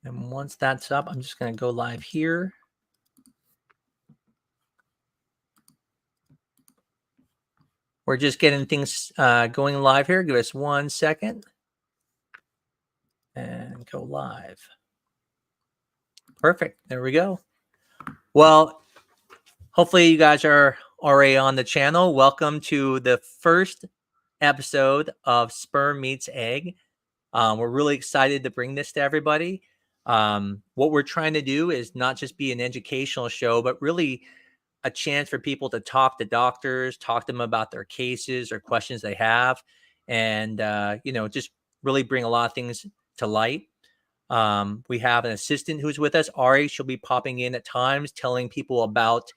And once that's up, I'm just going to go live here. We're just getting things going live here. Give us 1 second. And go live. Perfect. There we go. Well, hopefully you guys are already on the channel. Welcome to the first episode of Sperm Meets Egg. We're really excited to bring this to everybody. What we're trying to do is not just be an educational show, but really a chance for people to talk to doctors, talk to them about their cases or questions they have, and just really bring a lot of things to light. We have an assistant who's with us, Ari. She'll be popping in at times, telling people about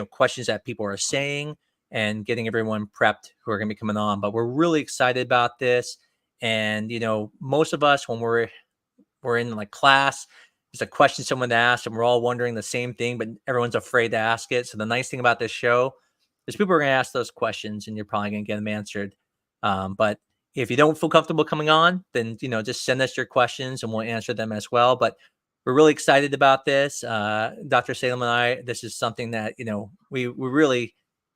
questions that people are saying and getting everyone prepped who are going to be coming on. But we're really excited about this. And most of us, when we're in like class, there's a question someone asked, and we're all wondering the same thing, but everyone's afraid to ask it. So the nice thing about this show is people are going to ask those questions, and you're probably going to get them answered. But if you don't feel comfortable coming on, then just send us your questions, and we'll answer them as well. But we're really excited about this. Dr. Salem and I, this is something that we really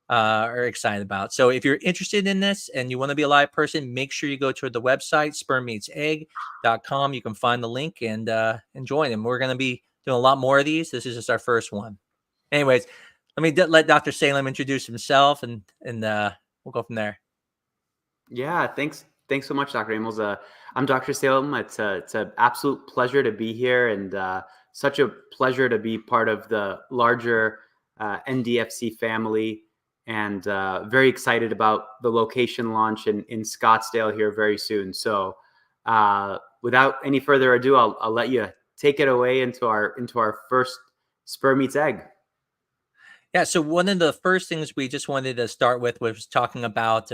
are excited about. So if you're interested in this and you want to be a live person, make sure you go to the website spermmeetsegg.com. You can find the link and join. And we're going to be doing a lot more of these. This is just our first one. Anyways, let me let Dr. Salem introduce himself, and we'll go from there. Yeah, thanks so much, Dr. Amols. I'm Dr. Salem. It's an absolute pleasure to be here, and such a pleasure to be part of the larger NDFC family, and very excited about the location launch in Scottsdale here very soon. So without any further ado, I'll let you take it away into our first Sperm Meets Egg. Yeah, so one of the first things we just wanted to start with was talking about,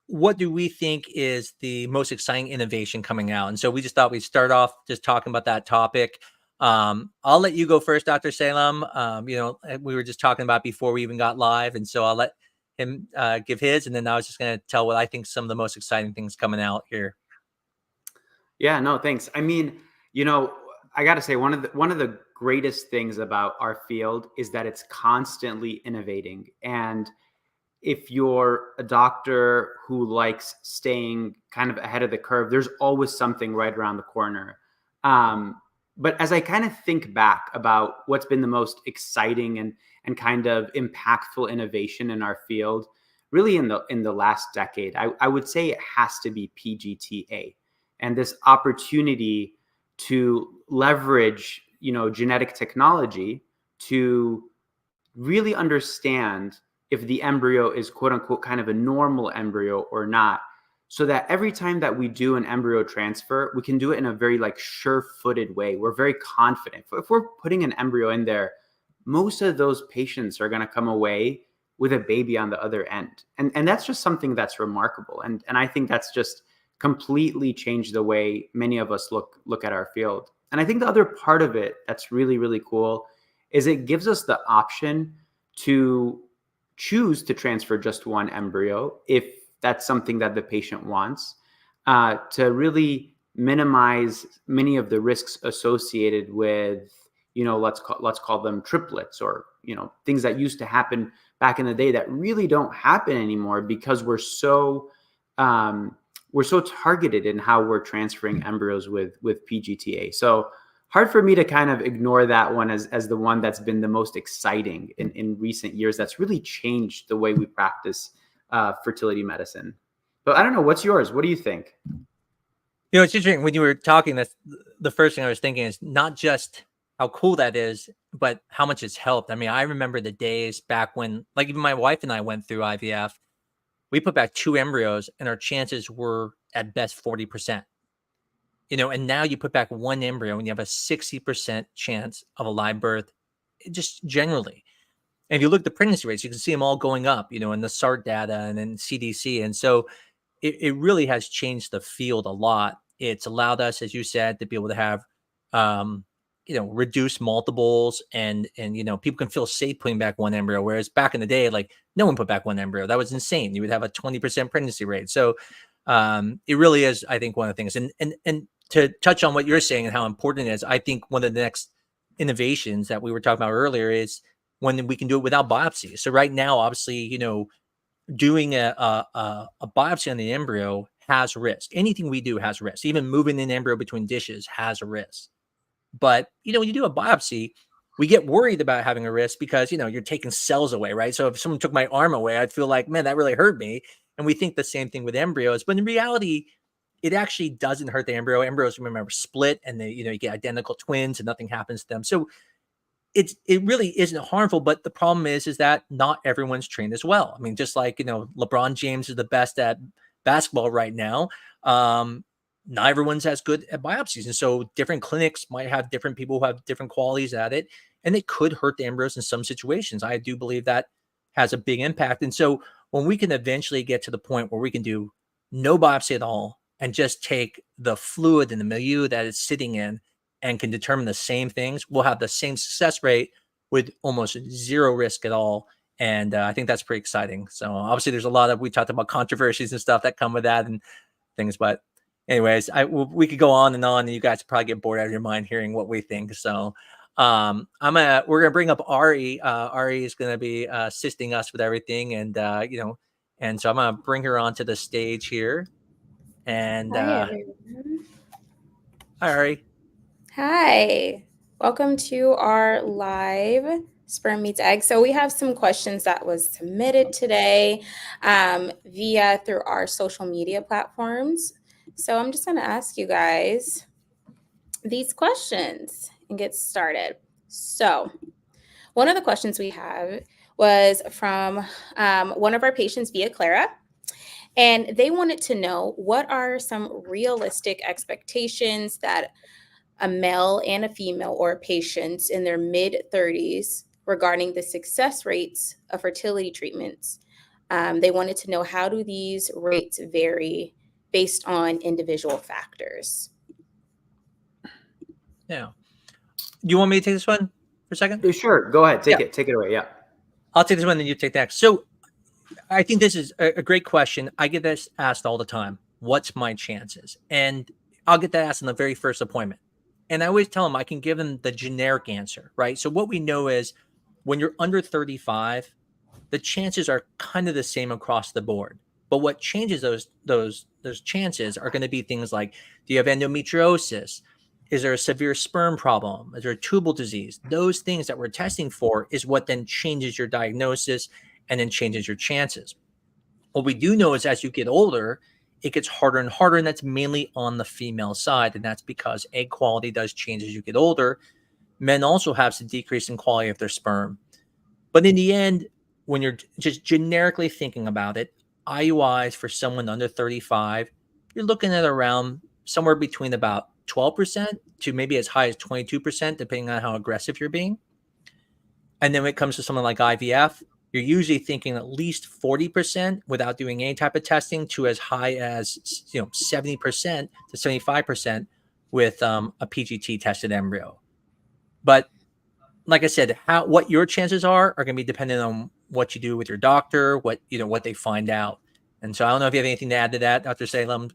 what do we think is the most exciting innovation coming out? And so we just thought we'd start off just talking about that topic. I'll let you go first, Dr. Salem. We were just talking about before we even got live. And so I'll let him give his, and then I was just going to tell what I think some of the most exciting things coming out here. Yeah, no, thanks. I mean, I got to say, one of the greatest things about our field is that it's constantly innovating. And if you're a doctor who likes staying kind of ahead of the curve, there's always something right around the corner. But as I kind of think back about what's been the most exciting and kind of impactful innovation in our field, really in the last decade, I would say it has to be PGTA, and this opportunity to leverage genetic technology to really understand if the embryo is quote unquote kind of a normal embryo or not, so that every time that we do an embryo transfer, we can do it in a very sure-footed way. We're very confident. If we're putting an embryo in there, most of those patients are going to come away with a baby on the other end. And that's just something that's remarkable. And I think that's just completely changed the way many of us look at our field. And I think the other part of it that's really, really cool is it gives us the option to choose to transfer just one embryo if that's something that the patient wants, to really minimize many of the risks associated with, let's call them triplets, or things that used to happen back in the day that really don't happen anymore because we're so targeted in how we're transferring embryos with PGTA. So hard for me to kind of ignore that one as the one that's been the most exciting in recent years. That's really changed the way we practice fertility medicine. But I don't know, what's yours? What do you think? It's interesting when you were talking, that's the first thing I was thinking is not just how cool that is, but how much it's helped. I mean, I remember the days back when, like, even my wife and I went through IVF. We put back 2 embryos and our chances were at best 40%. And now you put back 1 embryo and you have a 60% chance of a live birth, just generally. And if you look at the pregnancy rates, you can see them all going up, in the SART data and in CDC. And so it really has changed the field a lot. It's allowed us, as you said, to be able to have, reduce multiples, and people can feel safe putting back 1 embryo. Whereas back in the day, no one put back 1 embryo. That was insane. You would have a 20% pregnancy rate. So it really is, I think, one of the things. And to touch on what you're saying and how important it is, I think one of the next innovations that we were talking about earlier is when we can do it without biopsy. So right now, obviously, doing a biopsy on the embryo has risk. Anything we do has risk. Even moving an embryo between dishes has a risk. But when you do a biopsy, we get worried about having a risk because you're taking cells away, right? So if someone took my arm away, I'd feel like, man, that really hurt me. And we think the same thing with embryos, but in reality, it actually doesn't hurt the embryo. Embryos, remember, split, and they, you get identical twins, and nothing happens to them. So it really isn't harmful. But the problem is that not everyone's trained as well. I mean, just like LeBron James is the best at basketball right now. Not everyone's as good at biopsies, and so different clinics might have different people who have different qualities at it, and it could hurt the embryos in some situations. I do believe that has a big impact. And so when we can eventually get to the point where we can do no biopsy at all and just take the fluid and the milieu that it's sitting in and can determine the same things, we'll have the same success rate with almost zero risk at all. And I think that's pretty exciting. So obviously there's a lot of, we talked about controversies and stuff that come with that and things, but anyways, we could go on, and you guys probably get bored out of your mind hearing what we think. So we're gonna bring up Ari. Ari is gonna be assisting us with everything, and and so I'm gonna bring her onto the stage here. And Hi, everyone. hi, Ari. Hi. Welcome to our live Sperm Meets Egg. So we have some questions that was submitted today via through our social media platforms. So I'm just going to ask you guys these questions and get started. So one of the questions we have was from one of our patients via Clara. And they wanted to know, what are some realistic expectations that a male and a female or patients in their mid-30s regarding the success rates of fertility treatments? They wanted to know, how do these rates vary based on individual factors? Yeah. Do you want me to take this one for a second? Sure. Go ahead. Take it away. Yeah. I'll take this one, then you take that. So I think this is a great question. I get this asked all the time. What's my chances? And I'll get that asked in the very first appointment. And I always tell them I can give them the generic answer, right? So what we know is when you're under 35, the chances are kind of the same across the board. But what changes those chances are going to be things like, do you have endometriosis? Is there a severe sperm problem? Is there a tubal disease? Those things that we're testing for is what then changes your diagnosis and then changes your chances. What we do know is as you get older, it gets harder and harder, and that's mainly on the female side. And that's because egg quality does change as you get older. Men also have some decrease in quality of their sperm. But in the end, when you're just generically thinking about it, IUIs for someone under 35, you're looking at around somewhere between about 12% to maybe as high as 22%, depending on how aggressive you're being. And then when it comes to someone like IVF, you're usually thinking at least 40% without doing any type of testing, to as high as 70% to 75% with a PGT tested embryo. But like I said, what your chances are going to be dependent on what you do with your doctor, what they find out. And so I don't know if you have anything to add to that, Dr. Salem.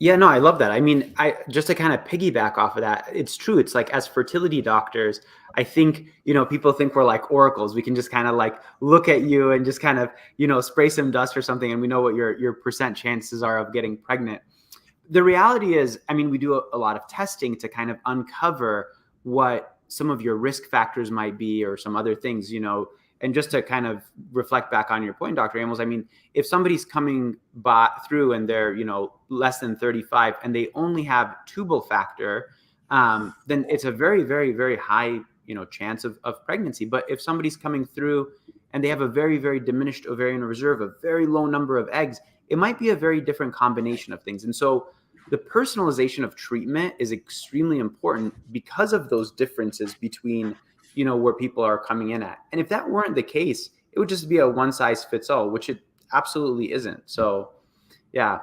Yeah, no, I love that. I mean, I just to kind of piggyback off of that, it's true. It's like, as fertility doctors, I think, people think we're like oracles. We can just kind of like look at you and just kind of, spray some dust or something, and we know what your percent chances are of getting pregnant. The reality is, I mean, we do a lot of testing to kind of uncover what some of your risk factors might be, or some other things, and just to kind of reflect back on your point, Dr. Amols, I mean, if somebody's coming through and they're, less than 35 and they only have tubal factor, then it's a very, very, very high, chance of pregnancy. But if somebody's coming through and they have a very, very diminished ovarian reserve, a very low number of eggs, it might be a very different combination of things. And so the personalization of treatment is extremely important because of those differences between, where people are coming in at. And if that weren't the case, it would just be a one size fits all, which it absolutely isn't. So, yeah.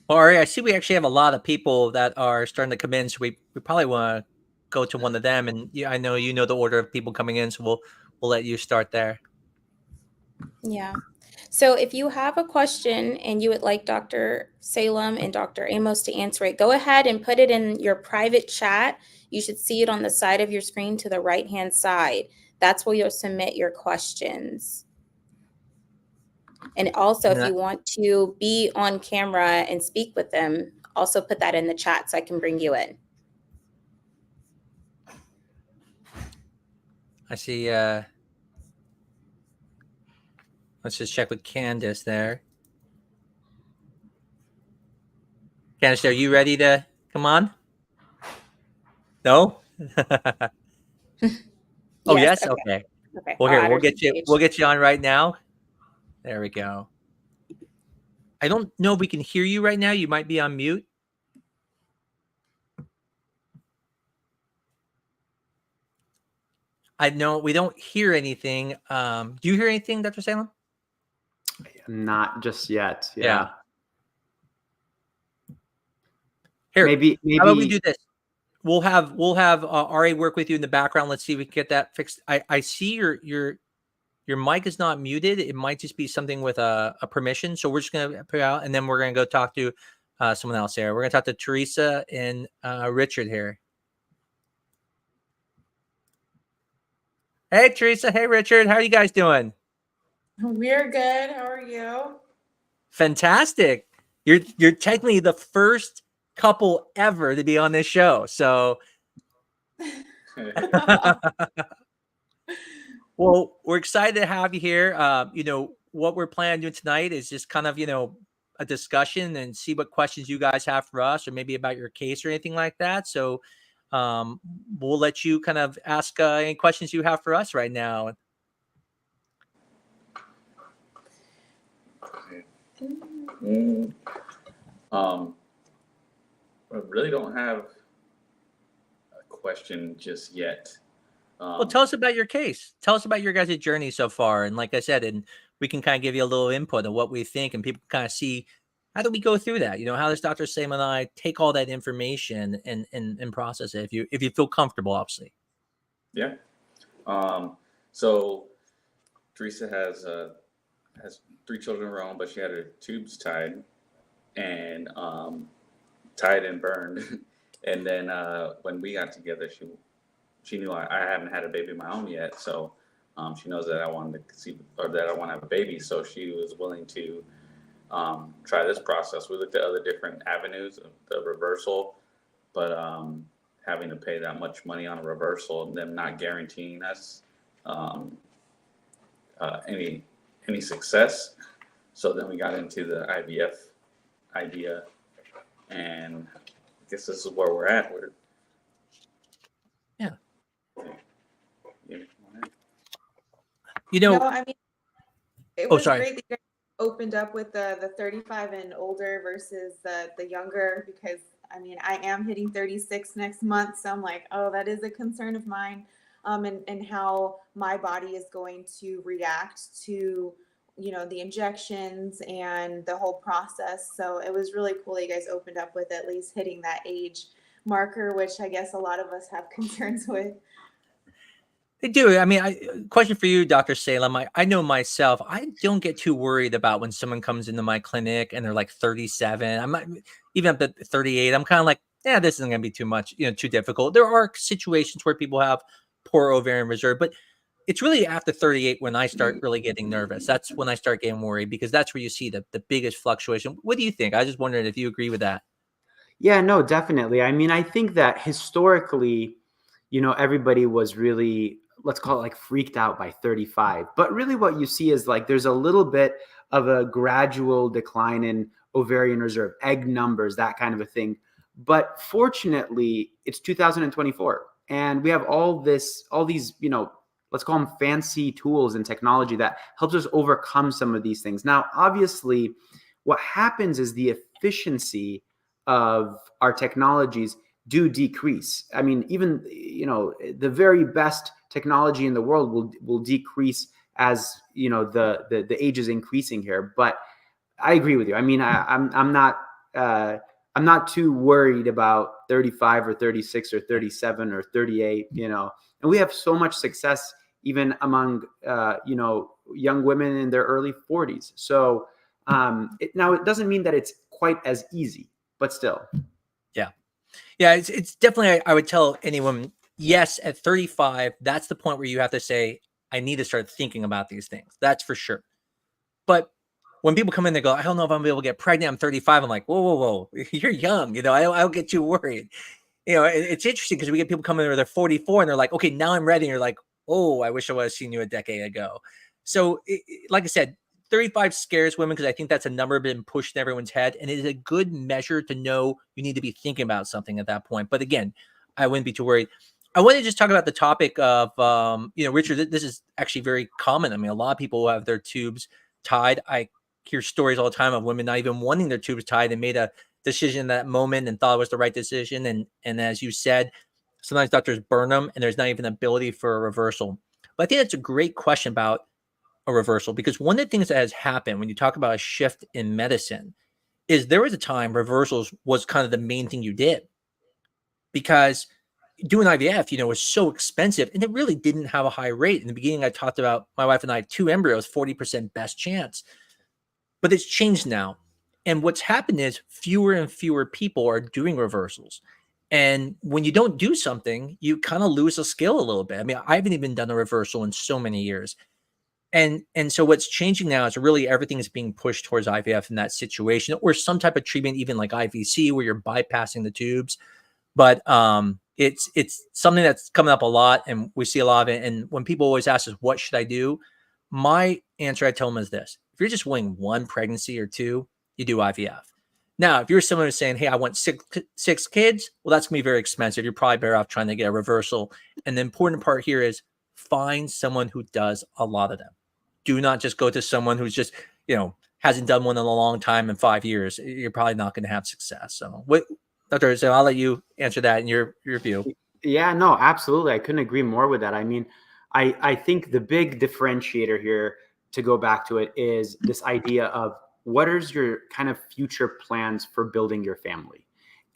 Well, Ari, I see we actually have a lot of people that are starting to come in, so we probably want to go to one of them. And I know the order of people coming in, so we'll let you start there. Yeah. So if you have a question and you would like Dr. Salem and Dr. Amos to answer it, go ahead and put it in your private chat. You should see it on the side of your screen to the right-hand side. That's where you'll submit your questions. And also, if you want to be on camera and speak with them, also put that in the chat so I can bring you in. I see. Let's just check with Candace there. Candace, are you ready to come on? No? Oh, yes? Okay. Okay. Well, I'll here, add we'll her to get the you page. we'll get you on right now. There we go. I don't know if we can hear you right now. You might be on mute. I know we don't hear anything. Do you hear anything, Dr. Salem? Not just yet. Yeah. Here, Maybe. how about we do this? We'll have RA work with you in the background. Let's see if we can get that fixed. I see your mic is not muted. It might just be something with a permission. So we're just gonna put it out, and then we're gonna go talk to someone else here. We're gonna talk to Teresa and Richard here. Hey, Teresa. Hey, Richard. How are you guys doing? We're good. How are you? Fantastic. You're technically the first couple ever to be on this show. So well, we're excited to have you here. What we're planning on doing tonight is just kind of, a discussion and see what questions you guys have for us, or maybe about your case or anything like that. So we'll let you kind of ask any questions you have for us right now. I really don't have a question just yet. Well, tell us about your case. Tell us about your guys' journey so far. And like I said, and we can kind of give you a little input of what we think, and people kind of see, how do we go through that? How does Dr. Salem and I take all that information and process it if you feel comfortable, obviously. Yeah. So Teresa has 3 children of her own, but she had her tubes tied and burned. And then when we got together, she knew I haven't had a baby of my own yet, so she knows that I wanted to see, or that I want to have a baby. So she was willing to try this process. We looked at other different avenues of the reversal, but having to pay that much money on a reversal and them not guaranteeing us any success. So then we got into the IVF idea, and I guess this is where we're at. No, I mean, it was sorry. great that you guys opened up with the 35 and older versus the younger, because I mean, I am hitting 36 next month, so I'm like, oh, that is a concern of mine, and how my body is going to react to the injections and the whole process. So it was really cool that you guys opened up with at least hitting that age marker, which I guess a lot of us have concerns with. They do. I mean, question for you, Dr. Salem. I know myself, I don't get too worried about when someone comes into my clinic and they're like 37. I'm not, even up at 38. I'm kind of like, yeah, this isn't going to be too much, too difficult. There are situations where people have poor ovarian reserve, but it's really after 38 when I start really getting nervous. That's when I start getting worried, because that's where you see the biggest fluctuation. What do you think? I just wondered if you agree with that. Yeah, no, definitely. I mean, I think that historically, everybody was really, let's call it like freaked out by 35. But really what you see is like there's a little bit of a gradual decline in ovarian reserve, egg numbers, that kind of a thing. But fortunately, it's 2024. And we have all these, let's call them fancy tools and technology that helps us overcome some of these things. Now, obviously, what happens is the efficiency of our technologies do decrease. I mean, even the very best technology in the world will decrease as the age is increasing here. But I agree with you. I mean, I'm not too worried about 35 or 36 or 37 or 38. And we have so much success even among young women in their early 40s. So now it doesn't mean that it's quite as easy, but still. Yeah, it's definitely, I would tell anyone, yes, at 35, that's the point where you have to say, I need to start thinking about these things. That's for sure. But when people come in, they go, I don't know if I'm gonna be able to get pregnant. I'm 35. I'm like, whoa. You're young. I'll get too worried. It's interesting because we get people coming in where they're 44 and they're like, okay, now I'm ready. And you're like, oh, I wish I would have seen you a decade ago. So like I said, 35 scares women because I think that's a number been pushed in everyone's head. And it is a good measure to know you need to be thinking about something at that point. But again, I wouldn't be too worried. I want to just talk about the topic of, Richard, this is actually very common. I mean, a lot of people have their tubes tied. I hear stories all the time of women not even wanting their tubes tied and made a decision in that moment and thought it was the right decision. And as you said, sometimes doctors burn them and there's not even ability for a reversal. But I think that's a great question about a reversal, because one of the things that has happened when you talk about a shift in medicine is there was a time reversals was kind of the main thing you did, because doing IVF, was so expensive and it really didn't have a high rate. In the beginning, I talked about my wife and I, 2 embryos, 40% best chance, but it's changed now. And what's happened is fewer and fewer people are doing reversals. And when you don't do something, you kind of lose a skill a little bit. I mean, I haven't even done a reversal in so many years. And so what's changing now is really everything is being pushed towards IVF in that situation, or some type of treatment, even like IVC, where you're bypassing the tubes. But it's something that's coming up a lot, and we see a lot of it. And when people always ask us, what should I do? My answer I tell them is this: if you're just wanting 1 pregnancy or 2, you do IVF. Now, if you're someone who's saying, hey, I want six kids, well, that's gonna be very expensive. You're probably better off trying to get a reversal. And the important part here is find someone who does a lot of them. Do not just go to someone who's just, hasn't done one in a long time, in 5 years. You're probably not going to have success. So Dr. So I'll let you answer that in your view. Yeah, no, absolutely. I couldn't agree more with that. I mean, I think the big differentiator here, to go back to it, is this idea of what is your kind of future plans for building your family.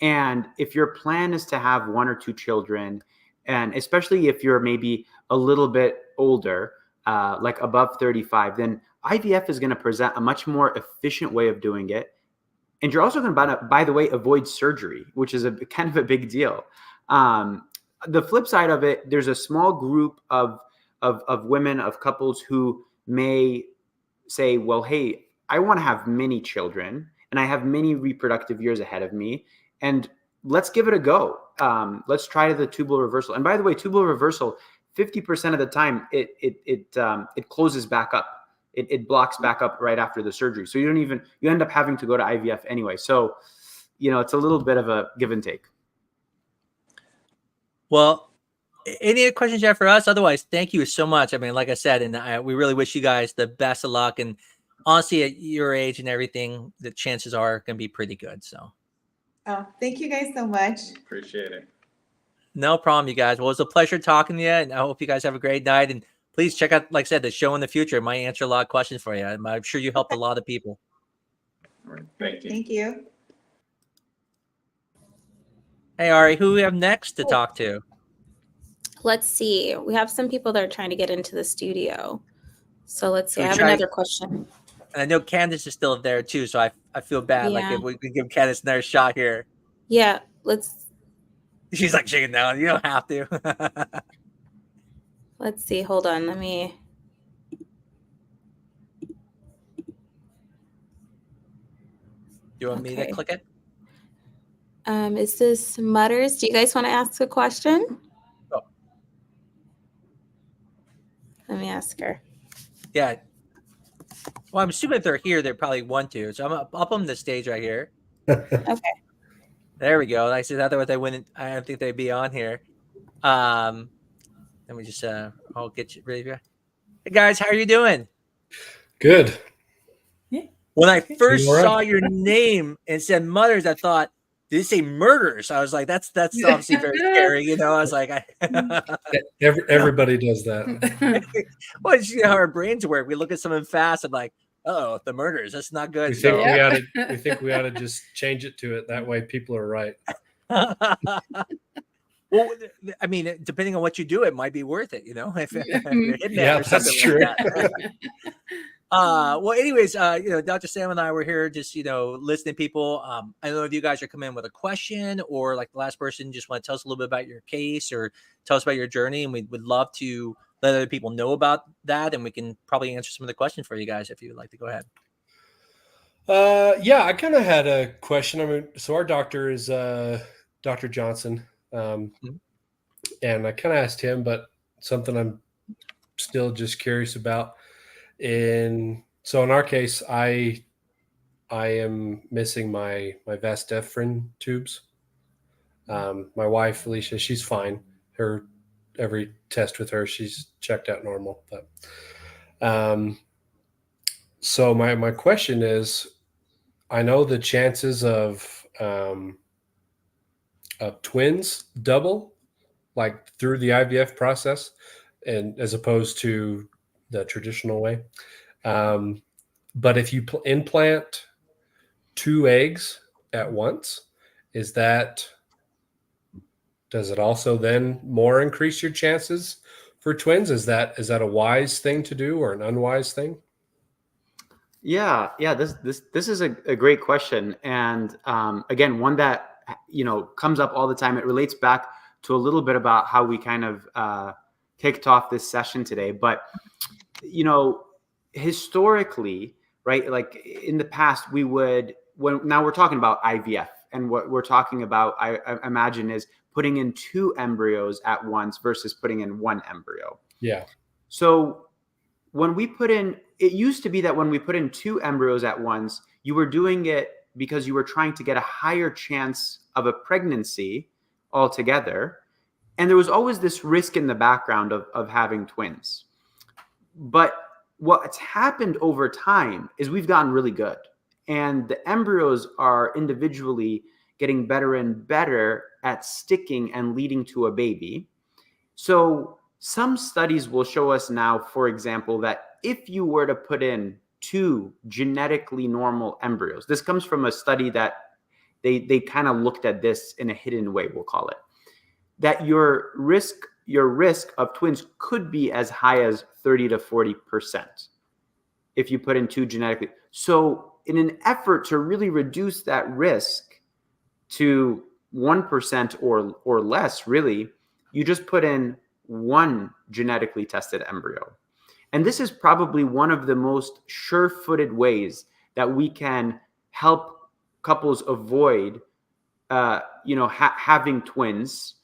And if your plan is to have 1 or 2 children, and especially if you're maybe a little bit older, like above 35, then IVF is going to present a much more efficient way of doing it. And you're also going to, by the way, avoid surgery, which is a kind of a big deal. The flip side of it, there's a small group of women, of couples who may say, well, hey, I want to have many children and I have many reproductive years ahead of me, and let's give it a go. Let's try the tubal reversal. And by the way, tubal reversal, 50% of the time, it closes back up. It blocks back up right after the surgery. So you end up having to go to IVF anyway. So, it's a little bit of a give and take. Well, any questions you have for us? Otherwise, thank you so much. I mean, like I said, and we really wish you guys the best of luck. And honestly, at your age and everything, the chances are going to be pretty good. So. Oh, thank you guys so much. Appreciate it. No problem, you guys. Well, it's a pleasure talking to you, and I hope you guys have a great night. And please check out, like I said, the show in the future. It might answer a lot of questions for you. I'm sure you helped a lot of people. All right. Thank you. Thank you. Hey, Ari, who we have next to talk to? Let's see. We have some people that are trying to get into the studio. So let's see. I have try- another question. And I know Candace is still there too, so I feel bad. Yeah. Like if we could give Candace another shot here. Yeah, let's She's like shaking down. You don't have to. let's see. Hold on. Let me. You want me to Okay. click it? Is this Mutters? Do you guys want to ask a question? Oh. Let me ask her. Yeah. Well, I'm assuming if they're here, they probably want to. So I'll put them on the stage right here. Okay. There we go. Like I said, otherwise I wouldn't. I don't think they'd be on here. Let me just. I'll get you ready. Hey guys, how are you doing? Good. When I first All right. saw your name and said Mutters, I thought, did it say murders? I was like, that's obviously very scary. I was like, Everybody does that. well, you know how our brains work. We look at something fast and like, oh, the murders. That's not good. We think we ought to just change it to it. That way people are right. Well, Well, I mean, depending on what you do, it might be worth it, if you're hitman Yeah, or something that's true. like that. Well, anyways, Dr. Sam and I were here just, listening to people. I don't know if you guys are coming in with a question, or like the last person just want to tell us a little bit about your case or tell us about your journey. And we would love to let other people know about that. And we can probably answer some of the questions for you guys if you'd like to go ahead. Yeah, I kind of had a question. I mean, so our doctor is Dr. Johnson. And I kind of asked him, but something I'm still just curious about. So in our case, I am missing my vas deferens tubes. My wife Alicia, she's fine. Every test with her, she's checked out normal. But so my question is, I know the chances of twins double, like through the IVF process, and as opposed to the traditional way. But if you implant 2 eggs at once, does it also then more increase your chances for twins? Is that a wise thing to do or an unwise thing? Yeah. This is a great question, and again, one that comes up all the time. It relates back to a little bit about how we kind of kicked off this session today. But historically, right, like in the past, now we're talking about IVF, and what we're talking about, I imagine, is putting in 2 embryos at once versus putting in 1 embryo. Yeah. So it used to be that when we put in 2 embryos at once, you were doing it because you were trying to get a higher chance of a pregnancy altogether. And there was always this risk in the background of having twins. But what's happened over time is we've gotten really good. And the embryos are individually getting better and better at sticking and leading to a baby. So some studies will show us now, for example, that if you were to put in 2 genetically normal embryos, this comes from a study that they kind of looked at this in a hidden way, we'll call it, that your risk of twins could be as high as 30 to 40% if you put in 2 genetically. So in an effort to really reduce that risk to 1% or less, really, you just put in 1 genetically tested embryo. And this is probably one of the most sure-footed ways that we can help couples avoid, having twins.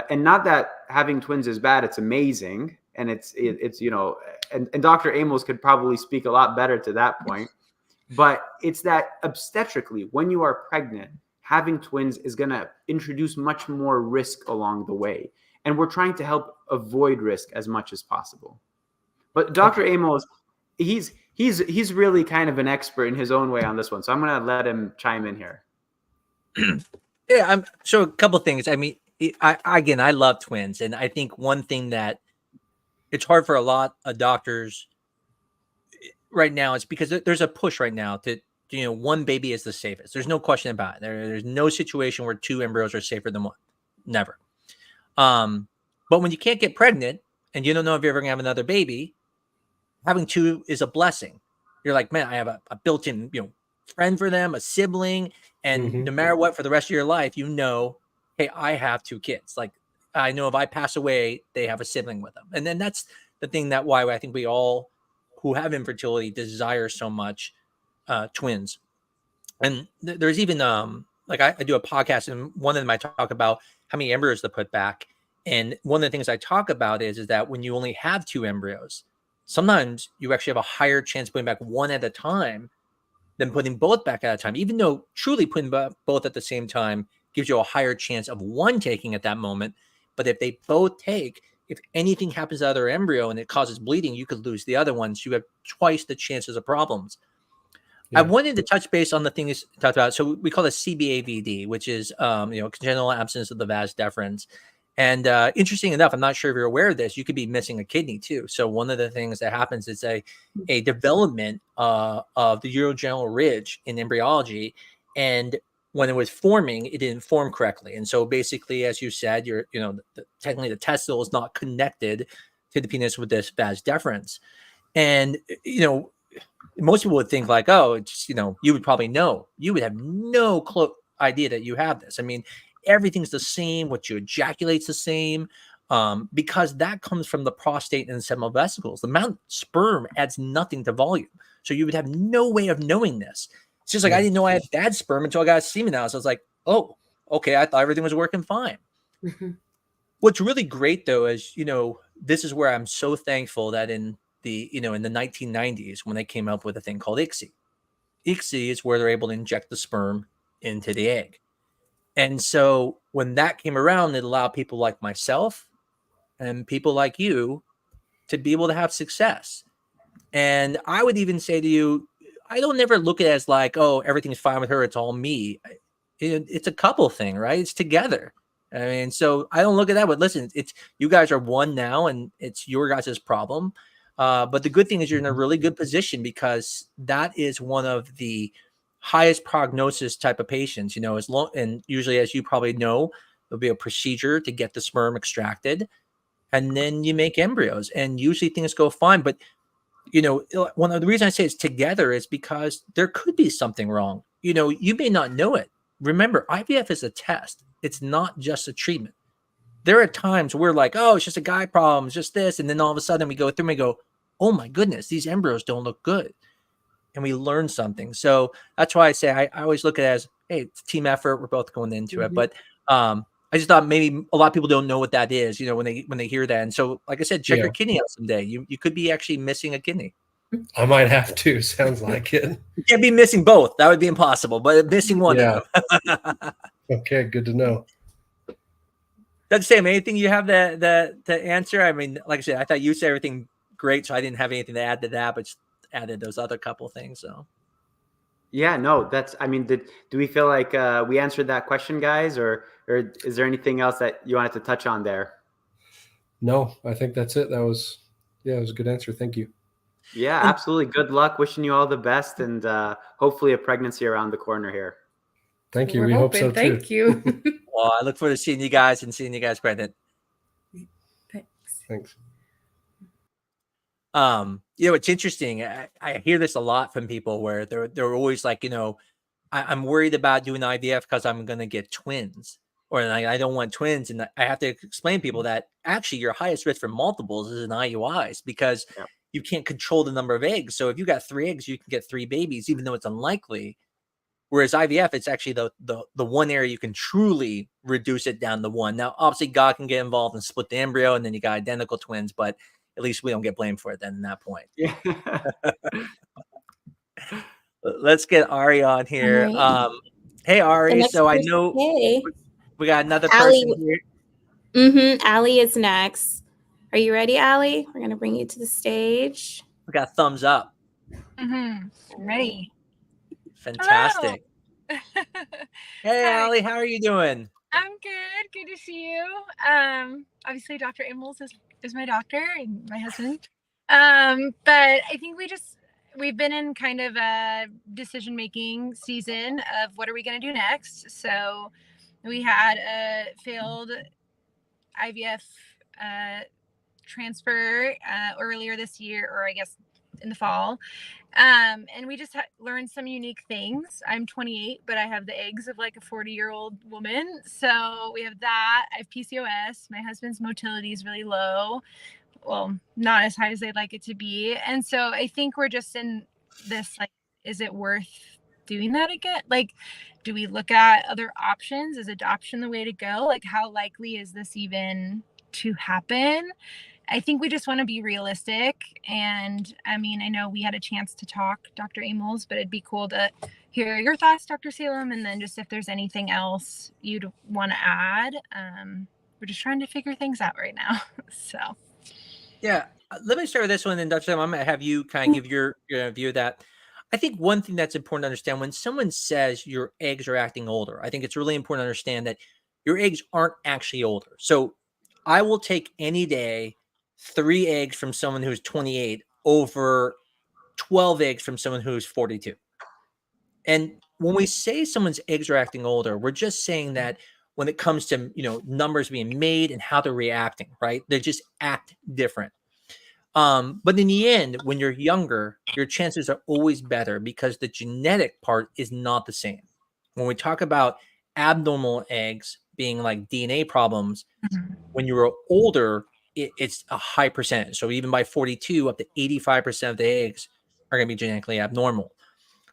And not that having twins is bad; it's amazing, and it's and Dr. Amols could probably speak a lot better to that point. But it's that obstetrically, when you are pregnant, having twins is going to introduce much more risk along the way, and we're trying to help avoid risk as much as possible. But Dr. Amols, he's really kind of an expert in his own way on this one, so I'm going to let him chime in here. Yeah, so a couple of things. I mean, I love twins, and I think one thing that it's hard for a lot of doctors right now is because there's a push right now to 1 baby is the safest. There's no question about it. There's no situation where 2 embryos are safer than 1. Never. But when you can't get pregnant and you don't know if you're ever gonna have another baby, having 2 is a blessing. You're like, man, I have a built-in friend for them, a sibling, and no matter what, for the rest of your life, hey, I have 2 kids. Like, I know if I pass away, they have a sibling with them. And then that's the thing why I think we all who have infertility desire so much twins. And there's even like I do a podcast, and one of them I talk about how many embryos to put back. And one of the things I talk about is that when you only have 2 embryos, sometimes you actually have a higher chance putting back 1 at a time than putting both back at a time, even though truly putting both at the same time gives you a higher chance of 1 taking at that moment. But if they both take, if anything happens to the other embryo and it causes bleeding, you could lose the other one. So you have twice the chances of problems. Yeah. I wanted to touch base on the things talked about. So we call it CBAVD, which is congenital absence of the vas deferens. And interesting enough, I'm not sure if you're aware of this, you could be missing a kidney too. So one of the things that happens is a development of the urogenital ridge in embryology. And when it was forming, it didn't form correctly. And so basically, as you said, technically the testicle is not connected to the penis with this vas deferens. And, most people would think like, oh, it's, you would probably know. You would have no idea that you have this. I mean, everything's the same. What you ejaculate's the same, because that comes from the prostate and the seminal vesicles. The amount of sperm adds nothing to volume. So you would have no way of knowing this. It's just like, I didn't know I had bad sperm until I got semen now. So I was like, oh, okay. I thought everything was working fine. Mm-hmm. What's really great though, is, this is where I'm so thankful that in the 1990s, when they came up with a thing called ICSI. ICSI is where they're able to inject the sperm into the egg. And so when that came around, it allowed people like myself and people like you to be able to have success. And I would even say to you, I don't never look at it as like, oh, everything's fine with her, it's all me. It's a couple thing, right? It's together. I mean, so I don't look at that, but listen, it's you guys are one now, and it's your guys' problem. But the good thing is you're in a really good position, because that is one of the highest prognosis type of patients, and usually, as you probably know, there'll be a procedure to get the sperm extracted, and then you make embryos, and usually things go fine. But, one of the reasons I say it's together is because there could be something wrong. You may not know it. Remember, IVF is a test. It's not just a treatment. There are times we're like, oh, it's just a guy problem, it's just this. And then all of a sudden we go through and we go, oh my goodness, these embryos don't look good. And we learn something. So that's why I say I always look at it as, hey, it's a team effort. We're both going into it. But I just thought maybe a lot of people don't know what that is, when they hear that. And so, like I said, check your kidney out someday. You could be actually missing a kidney. I might have to. Sounds like it. You can't be missing both. That would be impossible. But missing one. Yeah. Okay, good to know. That's Sam. Anything you have to answer? I mean, like I said, I thought you said everything great, so I didn't have anything to add to that, but just added those other couple things. So, yeah, no, that's. I mean, do we feel like we answered that question, guys, or is there anything else that you wanted to touch on there? No, I think that's it. It was a good answer. Thank you. Yeah, absolutely. Good luck. Wishing you all the best, and hopefully a pregnancy around the corner here. Thank you. We hope so too. Thank you. Well, I look forward to seeing you guys and seeing you guys pregnant. Thanks. It's interesting. I hear this a lot from people where they're always like, I'm worried about doing IVF because I'm going to get twins, or I don't want twins. And I have to explain to people that actually your highest risk for multiples is in IUIs, because you can't control the number of eggs. So if you got 3 eggs, you can get 3 babies, even though it's unlikely. Whereas IVF, it's actually the one area you can truly reduce it down to 1. Now, obviously, God can get involved and split the embryo, and then you got identical twins, but at least we don't get blamed for it then at that point. Yeah. Let's get Ari on here. Right. Hey, Ari. So I know we got another person here. Allie is next. Are you ready, Allie? We're going to bring you to the stage. We got a thumbs up. I'm ready. Fantastic. Hey, Allie, how are you doing? I'm good. Good to see you. Obviously, Dr. Amols is my doctor and my husband. But I think we've been in kind of a decision-making season of what are we going to do next. So we had a failed IVF transfer earlier this year, or I guess in the fall. And we just learned some unique things. I'm 28, but I have the eggs of like a 40-year-old woman. So we have that. I have PCOS. My husband's motility is really low. Well, not as high as they'd like it to be. And so I think we're just in this, like, is it worth doing that again? Like, do we look at other options? Is adoption the way to go? Like, how likely is this even to happen? I think we just want to be realistic. And I mean, I know we had a chance to talk, Dr. Amols, but it'd be cool to hear your thoughts, Dr. Salem, and then just if there's anything else you'd want to add. We're just trying to figure things out right now. So. Yeah, let me start with this one, and Dr. Salem, I'm going to have you kind of give your view of that. I think one thing that's important to understand, when someone says your eggs are acting older, I think it's really important to understand that your eggs aren't actually older. So I will take any day 3 eggs from someone who's 28 over 12 eggs from someone who's 42. And when we say someone's eggs are acting older, we're just saying that when it comes to, numbers being made and how they're reacting, right? They just act different. But in the end, when you're younger, your chances are always better because the genetic part is not the same. When we talk about abnormal eggs being like DNA problems, when you were older, it's a high percentage. So even by 42, up to 85% of the eggs are going to be genetically abnormal.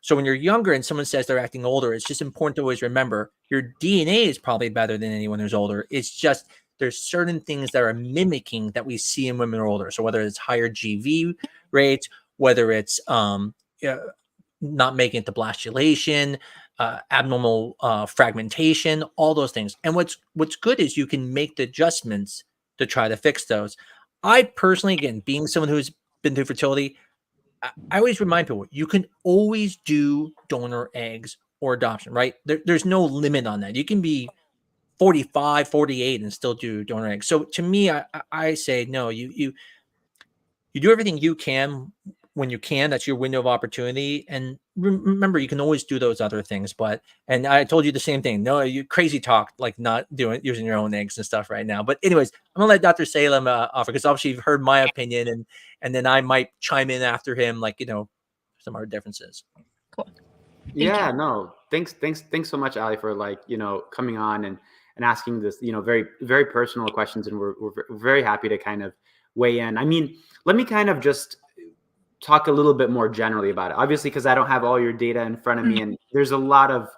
So when you're younger and someone says they're acting older, it's just important to always remember your DNA is probably better than anyone who's older. It's just there's certain things that are mimicking that we see in women who are older. So whether it's higher GV rates, whether it's not making it to blastulation, abnormal fragmentation, all those things. And what's good is you can make the adjustments to try to fix those. I personally, again, being someone who's been through fertility, I always remind people you can always do donor eggs or adoption, right? There's no limit on that. You can be 45, 48 and still do donor eggs. So to me, I say no, you do everything you can when you can. That's your window of opportunity. And remember, you can always do those other things. And I told you the same thing. No, you crazy talk, like not using your own eggs and stuff right now. But anyways, I'm gonna let Dr. Salem offer, because obviously you've heard my opinion, and then I might chime in after him, some of our differences. Cool. Yeah, no, thanks so much, Ali, for coming on and asking this, very, very personal questions. And we're very happy to kind of weigh in. I mean, let me kind of just talk a little bit more generally about it, obviously, because I don't have all your data in front of me. And there's a lot of,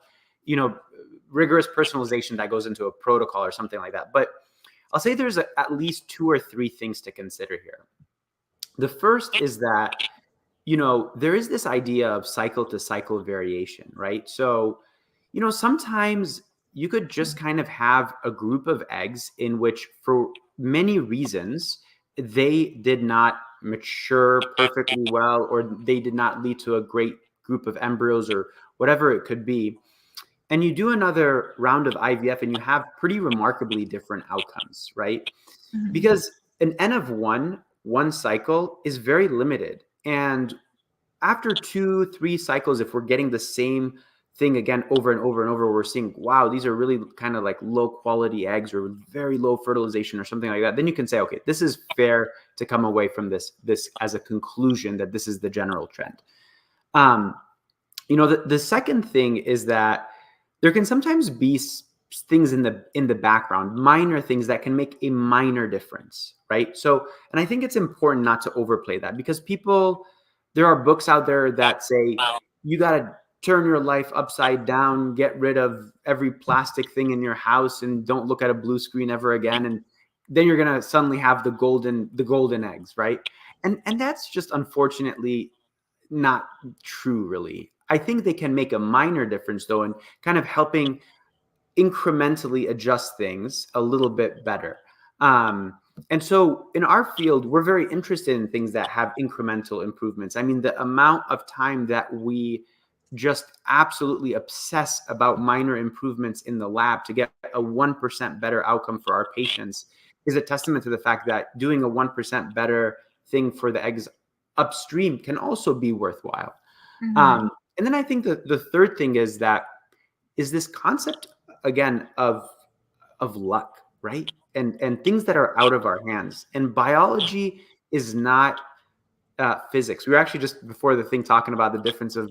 rigorous personalization that goes into a protocol or something like that. But I'll say there's at least 2 or 3 things to consider here. The first is that, there is this idea of cycle to cycle variation, right? So, sometimes you could just kind of have a group of eggs in which, for many reasons, they did not mature perfectly well, or they did not lead to a great group of embryos, or whatever it could be. And you do another round of IVF and you have pretty remarkably different outcomes, right? Because an N of one cycle is very limited. And after 2-3 cycles, if we're getting the same thing again over and over and over, we're seeing, wow, these are really kind of like low quality eggs or very low fertilization or something like that, then you can say, okay, this is fair to come away from this as a conclusion that this is the general trend. The second thing is that there can sometimes be things in the background, minor things that can make a minor difference, right? So, and I think it's important not to overplay that, because there are books out there that say you got to turn your life upside down, get rid of every plastic thing in your house, and don't look at a blue screen ever again. And then you're going to suddenly have the golden eggs, right? And that's just unfortunately not true, really. I think they can make a minor difference, though, in kind of helping incrementally adjust things a little bit better. And so in our field, we're very interested in things that have incremental improvements. I mean, the amount of time that we just absolutely obsess about minor improvements in the lab to get a 1% better outcome for our patients is a testament to the fact that doing a 1% better thing for the eggs upstream can also be worthwhile. And then I think the third thing is this concept, again, of luck, right? And things that are out of our hands. And biology is not physics. We were actually just before the thing talking about the difference of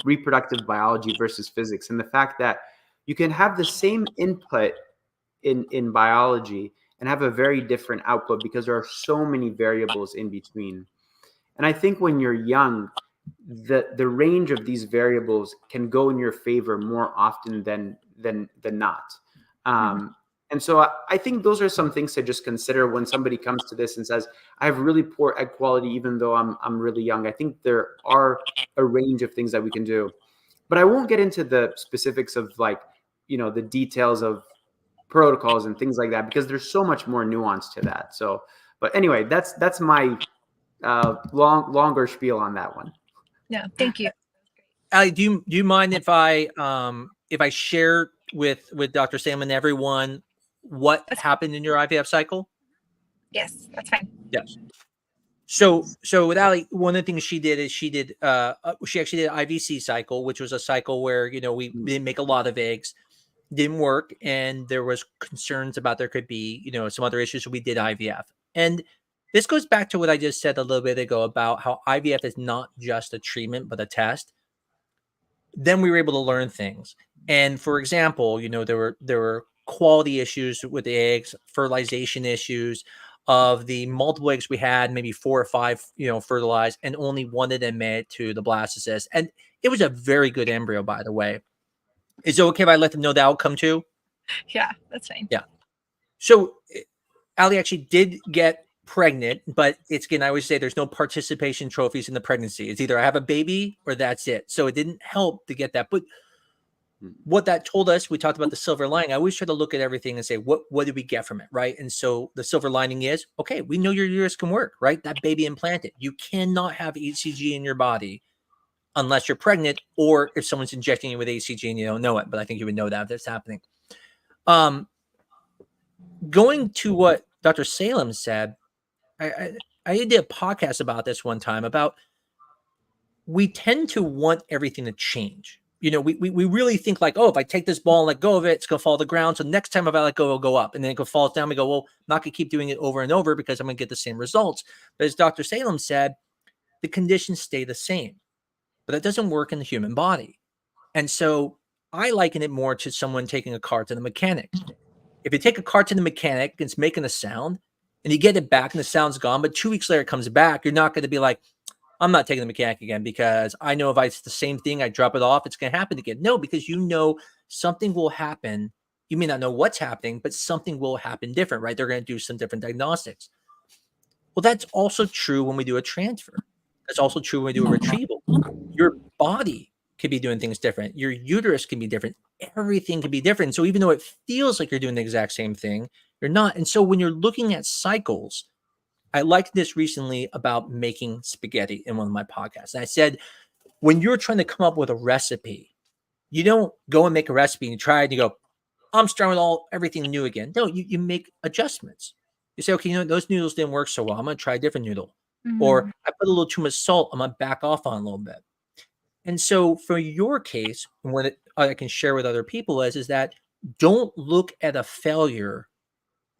reproductive biology versus physics, and the fact that you can have the same input in biology and have a very different output because there are so many variables in between. And I think when you're young, the range of these variables can go in your favor more often than not. And so I think those are some things to just consider when somebody comes to this and says, I have really poor egg quality, even though I'm really young. I think there are a range of things that we can do, but I won't get into the specifics of the details of protocols and things like that, because there's so much more nuance to that. So, but anyway, that's my longer spiel on that one. No, thank you. Ali, do you mind if I share with Dr. Salem and everyone what happened in your IVF cycle? Yes, that's fine. Yes. So with Ali, one of the things she did is she actually did IVC cycle, which was a cycle where, we didn't make a lot of eggs, didn't work, and there was concerns about there could be, some other issues. So we did IVF. And this goes back to what I just said a little bit ago about how IVF is not just a treatment, but a test. Then we were able to learn things. And for example, there were quality issues with the eggs, fertilization issues. Of the multiple eggs we had, maybe 4 or 5, fertilized, and only one of them made it to the blastocyst. And it was a very good embryo, by the way. Is it okay if I let them know the outcome too? Yeah, that's fine. Yeah. So Ali actually did get pregnant, but again, I always say there's no participation trophies in the pregnancy. It's either I have a baby or that's it. So it didn't help to get that. But what that told us, we talked about the silver lining. I always try to look at everything and say, what did we get from it, right? And so the silver lining is, okay, we know your uterus can work, right? That baby implanted. You cannot have HCG in your body unless you're pregnant, or if someone's injecting you with HCG and you don't know it. But I think you would know that if that's happening. Going to what Dr. Salem said, I did a podcast about this one time about we tend to want everything to change. We really think like, oh, if I take this ball and let go of it, it's going to fall to the ground. So next time if I let go, it'll go up. And then it falls down. We go, well, I'm not going to keep doing it over and over because I'm going to get the same results. But as Dr. Salem said, the conditions stay the same. But that doesn't work in the human body. And so I liken it more to someone taking a car to the mechanic. If you take a car to the mechanic, it's making a sound, and you get it back and the sound's gone, but 2 weeks later it comes back, you're not going to be like, I'm not taking the mechanic again because I know if it's the same thing, I drop it off, it's going to happen again. No, because something will happen. You may not know what's happening, but something will happen different, right? They're going to do some different diagnostics. Well, that's also true when we do a transfer. That's also true when we do a retrieval. Your body could be doing things different. Your uterus can be different. Everything can be different. So even though it feels like you're doing the exact same thing, you're not. And so when you're looking at cycles, I liked this recently about making spaghetti in one of my podcasts. And I said, when you're trying to come up with a recipe, you don't go and make a recipe and you try it and you go, I'm starting with everything new again. No, you make adjustments. You say, okay, those noodles didn't work so well. I'm going to try a different noodle. Mm-hmm. Or I put a little too much salt. I'm going to back off on a little bit. And so for your case, what I can share with other people is that don't look at a failure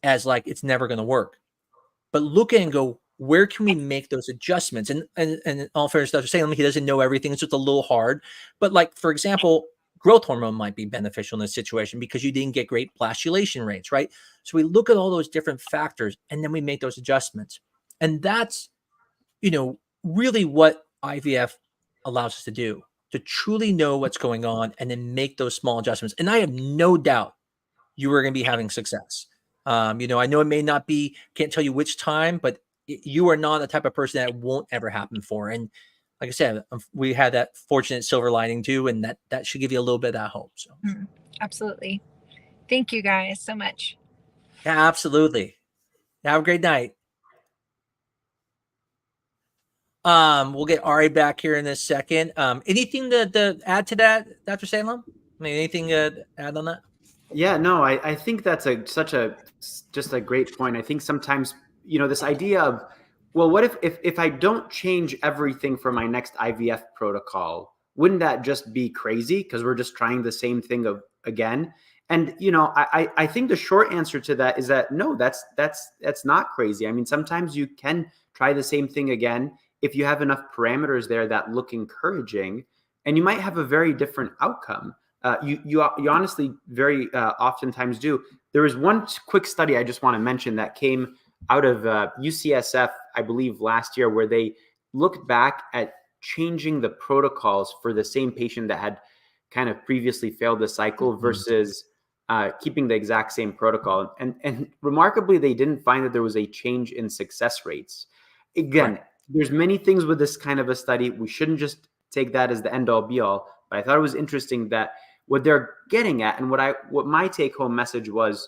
as like it's never going to work. But look at it and go, where can we make those adjustments? And in all fairness, Dr. Salem, he doesn't know everything, so it's a little hard. But like, for example, growth hormone might be beneficial in this situation because you didn't get great blastulation rates, right? So we look at all those different factors and then we make those adjustments. And that's, really what IVF allows us to do, to truly know what's going on and then make those small adjustments. And I have no doubt you are going to be having success. I know it may not be, can't tell you which time, but you are not the type of person that won't ever happen for. And like I said, we had that fortunate silver lining too, and that should give you a little bit of that hope. So absolutely. Thank you guys so much. Yeah, absolutely. Have a great night. We'll get Ari back here in a second. Anything to add to that, Dr. Salem? Anything to add on that? Yeah, no, I think that's just a great point. I think sometimes, this idea of, well, what if I don't change everything for my next IVF protocol, wouldn't that just be crazy? Because we're just trying the same thing again. And, I think the short answer to that is that, no, that's not crazy. I mean, sometimes you can try the same thing again if you have enough parameters there that look encouraging, and you might have a very different outcome. You honestly very oftentimes do. There was one quick study I just want to mention that came out of UCSF, I believe, last year, where they looked back at changing the protocols for the same patient that had kind of previously failed the cycle versus keeping the exact same protocol. And remarkably, they didn't find that there was a change in success rates. Again, right. There's many things with this kind of a study. We shouldn't just take that as the end all be all. But I thought it was interesting that what they're getting at, and what my take home message was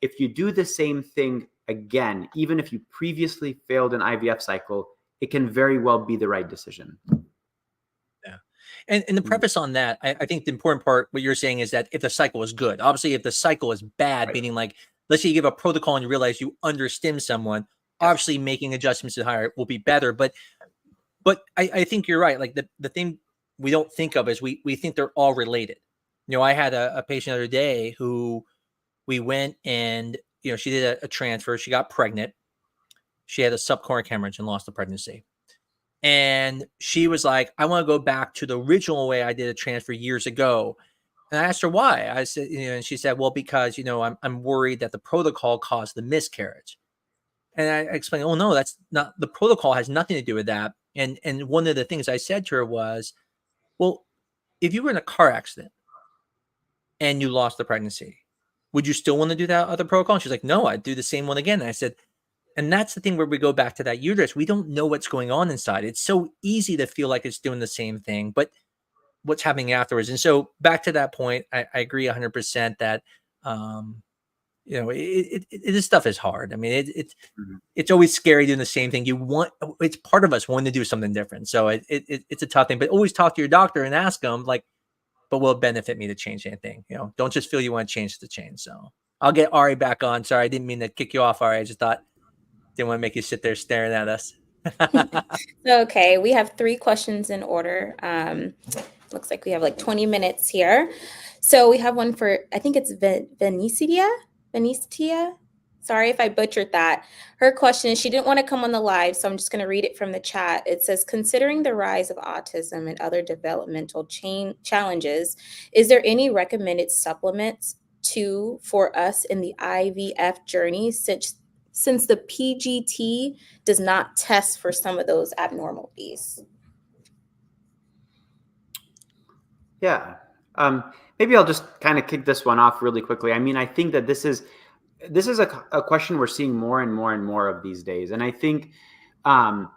if you do the same thing again, even if you previously failed an IVF cycle, it can very well be the right decision. Yeah. And the preface on that, I think the important part, what you're saying is that if the cycle is good, obviously if the cycle is bad, right. Meaning like, let's say you give a protocol and you realize you understim someone, obviously making adjustments to higher will be better. But I think you're right. Like the thing we don't think of is we think they're all related. I had a patient the other day who we went and, she did a transfer. She got pregnant. She had a subcoronary hemorrhage and lost the pregnancy. And she was like, I want to go back to the original way I did a transfer years ago. And I asked her why. I said, and she said, well, because, I'm worried that the protocol caused the miscarriage. And I explained, oh no, that's not, the protocol has nothing to do with that. And one of the things I said to her was, well, if you were in a car accident and you lost the pregnancy, would you still want to do that other protocol? And she's like, no, I'd do the same one again. And I said, and that's the thing where we go back to that uterus. We don't know what's going on inside. It's so easy to feel like it's doing the same thing, but what's happening afterwards. And so back to that point, I agree 100% that, this stuff is hard. I mean, it's always scary doing the same thing. It's part of us wanting to do something different. So it's a tough thing, but always talk to your doctor and ask them like, but will it benefit me to change anything? Don't just feel you want to change the change. So I'll get Ari back on. Sorry, I didn't mean to kick you off, Ari. I just didn't want to make you sit there staring at us. Okay, we have 3 questions in order. Looks like we have like 20 minutes here. So we have one for, I think it's Venetia. Sorry if I butchered that. Her question is, she didn't want to come on the live, so I'm just going to read it from the chat. It says, considering the rise of autism and other developmental challenges, is there any recommended supplements for us in the IVF journey since the PGT does not test for some of those abnormalities? Yeah. Maybe I'll just kind of kick this one off really quickly. I mean, I think that this is a question we're seeing more and more and more of these days. And I think I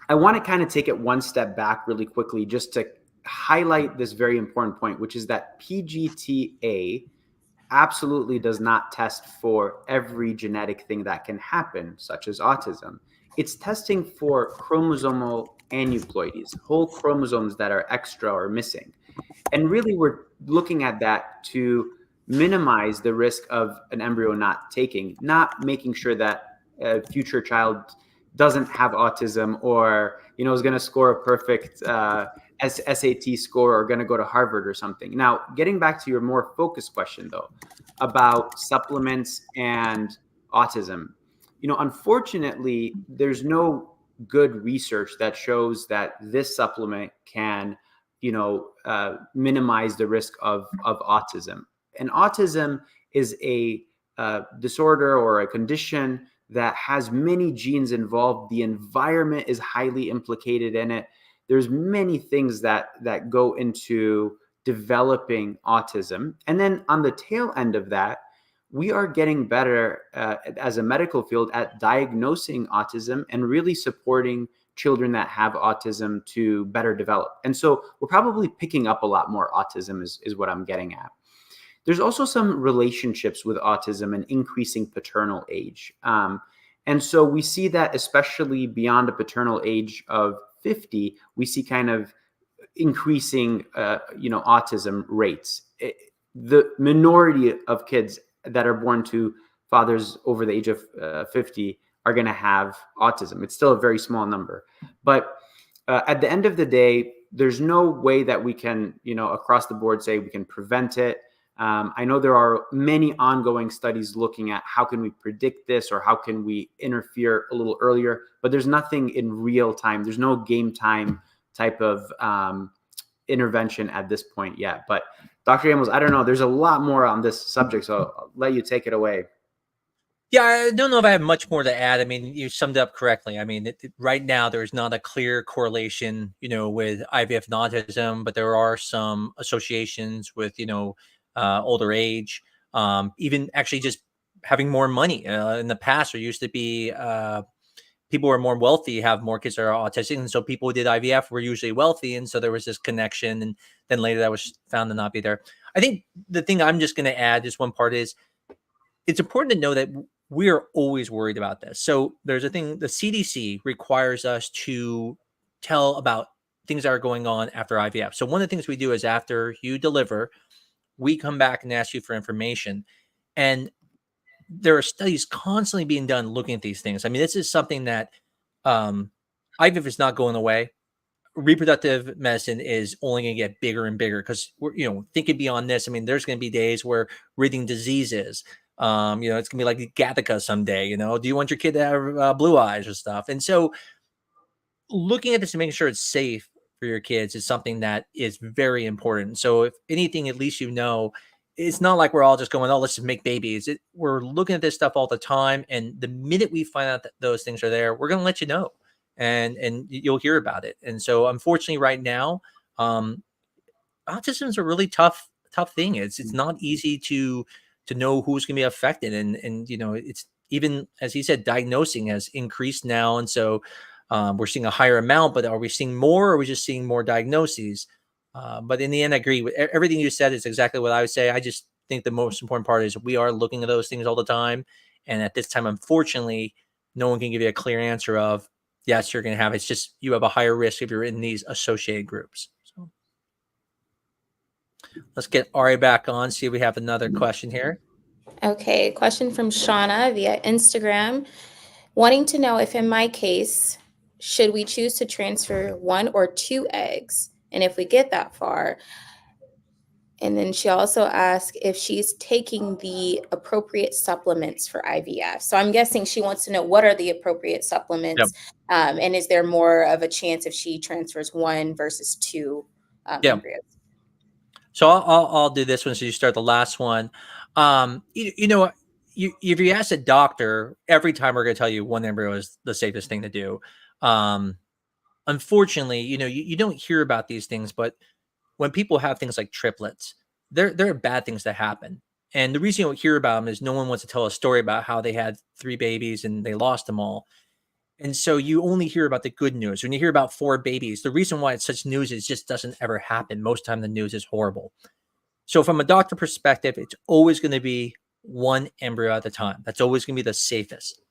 want to kind of take it one step back really quickly just to highlight this very important point, which is that PGTA absolutely does not test for every genetic thing that can happen, such as autism. It's testing for chromosomal aneuploidies, whole chromosomes that are extra or missing. And really, we're looking at that to minimize the risk of an embryo not making sure that a future child doesn't have autism or, is going to score a perfect SAT score or going to go to Harvard or something. Now, getting back to your more focused question, though, about supplements and autism, unfortunately, there's no good research that shows that this supplement can minimize the risk of autism. And autism is a disorder or a condition that has many genes involved. The environment is highly implicated in it. There's many things that go into developing autism. And then on the tail end of that, we are getting better as a medical field at diagnosing autism and really supporting children that have autism to better develop. And so we're probably picking up a lot more autism is what I'm getting at. There's also some relationships with autism and increasing paternal age. And so we see that especially beyond a paternal age of 50, we see kind of increasing, autism rates. The minority of kids that are born to fathers over the age of 50 are going to have autism. It's still a very small number. But at the end of the day, there's no way that we can, across the board say we can prevent it. I know there are many ongoing studies looking at how can we predict this or how can we interfere a little earlier, but there's nothing in real time. There's no game time type of intervention at this point yet. But Dr. Amols, I don't know. There's a lot more on this subject, so I'll let you take it away. Yeah, I don't know if I have much more to add. I mean, you summed it up correctly. I mean, right now there's not a clear correlation, with IVF and autism, but there are some associations with, older age, even actually just having more money. In the past, there used to be people who are more wealthy have more kids that are autistic, and so people who did IVF were usually wealthy, and so there was this connection. And then later that was found to not be there. I think the thing I'm just going to add, just one part, is it's important to know that we are always worried about this. So there's a thing, the CDC requires us to tell about things that are going on after IVF. So one of the things we do is after you deliver, we come back and ask you for information. And there are studies constantly being done looking at these things. I mean, this is something that IVF is not going away. Reproductive medicine is only going to get bigger and bigger because we're, thinking beyond this. I mean, there's going to be days where breathing diseases, it's gonna be like Gattaca someday. Do you want your kid to have blue eyes or stuff? And so, looking at this and making sure it's safe for your kids is something that is very important. So, if anything, at least it's not like we're all just going, "Oh, let's just make babies." We're looking at this stuff all the time, and the minute we find out that those things are there, we're going to let you know. And you'll hear about it. And so, unfortunately, right now, autism is a really tough thing. It's not easy to know who's going to be affected, and it's even, as he said, diagnosing has increased now, and so we're seeing a higher amount. But are we seeing more, or are we just seeing more diagnoses? But in the end, I agree with everything you said. Is exactly what I would say. I just think the most important part is we are looking at those things all the time, and at this time, unfortunately, no one can give you a clear answer of, yes, you're going to have. It's just you have a higher risk if you're in these associated groups. So let's get Ari back on. See if we have another question here. Okay, question from Shauna via Instagram, wanting to know if, in my case, should we choose to transfer 1 or 2 eggs, and if we get that far. And then she also asked if she's taking the appropriate supplements for IVF. So I'm guessing she wants to know what are the appropriate supplements, and is there more of a chance if she transfers 1 versus 2 embryos? So I'll do this one. So you start the last one. If you ask a doctor, every time we're going to tell you 1 embryo is the safest thing to do. Unfortunately, you don't hear about these things, but when people have things like triplets, there are bad things that happen. And the reason you don't hear about them is no one wants to tell a story about how they had 3 babies and they lost them all. And so you only hear about the good news. When you hear about 4 babies, the reason why it's such news is it just doesn't ever happen. Most of the time the news is horrible. So from a doctor perspective, it's always going to be 1 embryo at a time. That's always going to be the safest.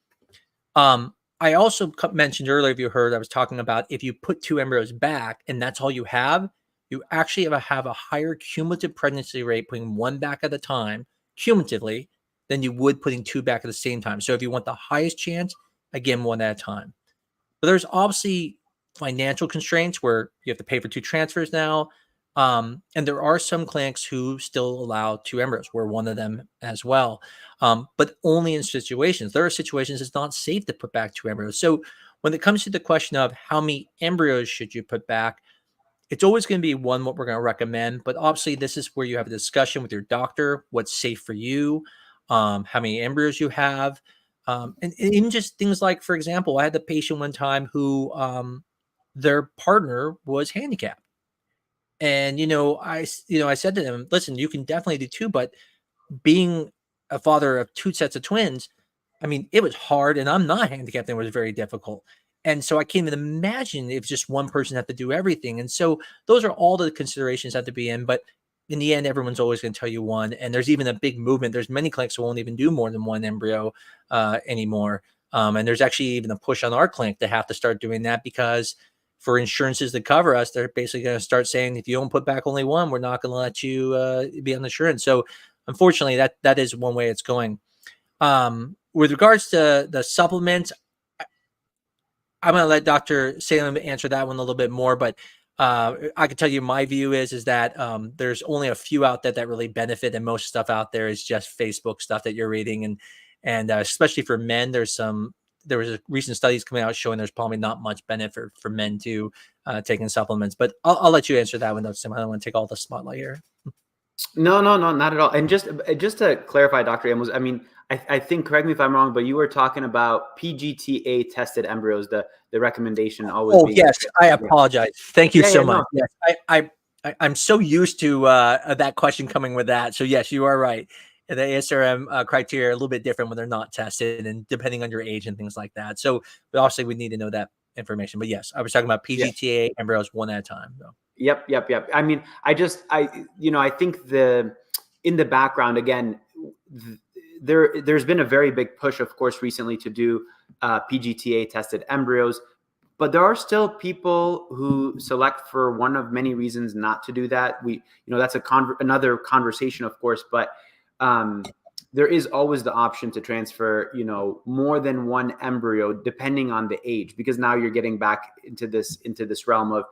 I also mentioned earlier, if you heard, I was talking about if you put 2 embryos back and that's all you have, you actually have a higher cumulative pregnancy rate putting 1 back at a time, cumulatively, than you would putting 2 back at the same time. So if you want the highest chance, again, 1 at a time. But there's obviously financial constraints where you have to pay for 2 transfers now. And there are some clinics who still allow 2 embryos. We're one of them as well. But only in situations. There are situations it's not safe to put back 2 embryos. So when it comes to the question of how many embryos should you put back, it's always going to be 1 what we're going to recommend. But obviously, this is where you have a discussion with your doctor, what's safe for you, how many embryos you have. And even just things like, for example, I had the patient one time who their partner was handicapped. And, I said to them, listen, you can definitely do 2, but being a father of 2 sets of twins, I mean, it was hard, and I'm not handicapped, and it was very difficult. And so I can't even imagine if just one person had to do everything. And so those are all the considerations that have to be in. But in the end, everyone's always going to tell you 1. And there's even a big movement. There's many clinics who won't even do more than 1 embryo anymore. And there's actually even a push on our clinic to have to start doing that because for insurances to cover us, they're basically going to start saying, if you don't put back only 1, we're not going to let you be on insurance. So unfortunately, that is one way it's going. With regards to the supplements, I'm going to let Dr. Salem answer that one a little bit more, but I can tell you my view is that there's only a few out there that really benefit, and most stuff out there is just Facebook stuff that you're reading, and especially for men, there was a recent studies coming out showing there's probably not much benefit for men to taking supplements. But I'll let you answer that one, though, Sam. I don't want to take all the spotlight here. No, not at all. And just to clarify, Dr. Amols, I mean, I think, correct me if I'm wrong, but you were talking about PGTA tested embryos, the recommendation always. Oh, yes. I apologize. Thank you so much. No. Yes, I'm so used to that question coming with that. So yes, you are right. The ASRM criteria are a little bit different when they're not tested and depending on your age and things like that. So but obviously we need to know that information. But yes, I was talking about PGTA embryos 1 at a time. So. Yep. I mean, I think in the background, again, there's been a very big push, of course, recently to do PGTA tested embryos, but there are still people who select for one of many reasons not to do that. That's another conversation, of course, but there is always the option to transfer, more than one embryo depending on the age, because now you're getting back into this realm of,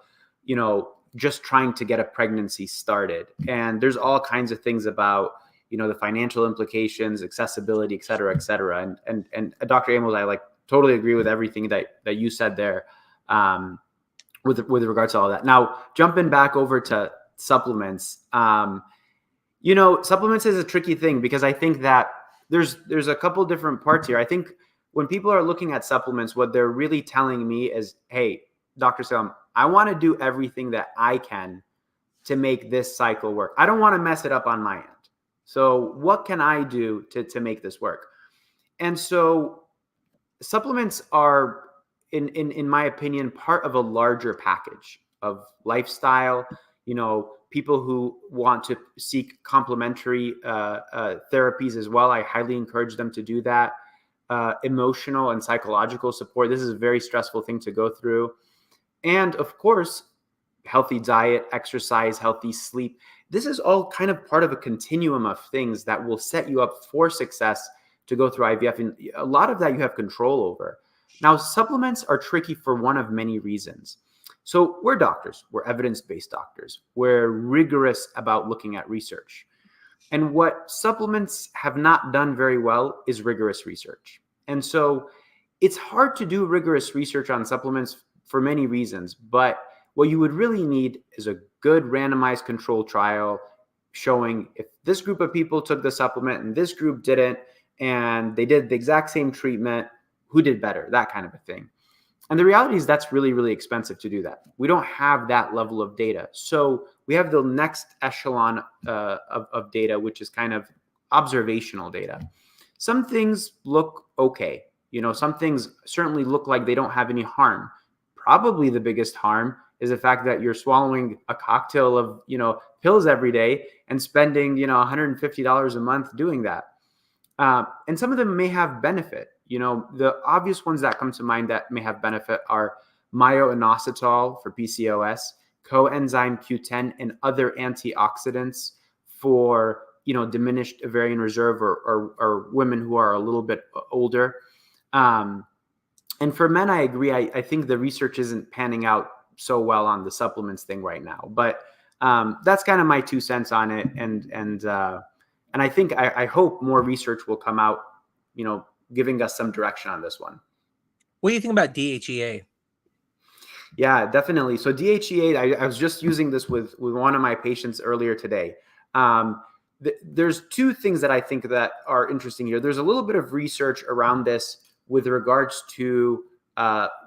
just trying to get a pregnancy started. And there's all kinds of things about, the financial implications, accessibility, et cetera, et cetera. And Dr. Amols, I totally agree with everything that you said there, with regards to all that. Now, jumping back over to supplements, supplements is a tricky thing, because I think that there's a couple different parts here. I think when people are looking at supplements, what they're really telling me is, hey, Dr. Salem, I want to do everything that I can to make this cycle work. I don't want to mess it up on my end. So what can I do to make this work? And so supplements are, in my opinion, part of a larger package of lifestyle. People who want to seek complementary therapies as well, I highly encourage them to do that. Emotional and psychological support. This is a very stressful thing to go through. And of course, healthy diet, exercise, healthy sleep. This is all kind of part of a continuum of things that will set you up for success to go through IVF. And a lot of that you have control over. Now, supplements are tricky for one of many reasons. So we're doctors, we're evidence-based doctors. We're rigorous about looking at research. And what supplements have not done very well is rigorous research. And so it's hard to do rigorous research on supplements for many reasons, but what you would really need is a good randomized controlled trial showing if this group of people took the supplement and this group didn't, and they did the exact same treatment, who did better, that kind of a thing. And the reality is that's really, really expensive to do that. We don't have that level of data. So we have the next echelon of data, which is kind of observational data. Some things look okay. Some things certainly look like they don't have any harm. Probably the biggest harm is the fact that you're swallowing a cocktail of, pills every day and spending, $150 a month doing that. And some of them may have benefit. The obvious ones that come to mind that may have benefit are myo-inositol for PCOS, coenzyme Q10, and other antioxidants for, diminished ovarian reserve or women who are a little bit older. And for men, I agree. I think the research isn't panning out so well on the supplements thing right now, but that's kind of my 2 cents on it. And I think I hope more research will come out, giving us some direction on this one. What do you think about DHEA? Yeah, definitely. So DHEA, I was just using this with one of my patients earlier today. There's 2 things that I think that are interesting here. There's a little bit of research around this with regards to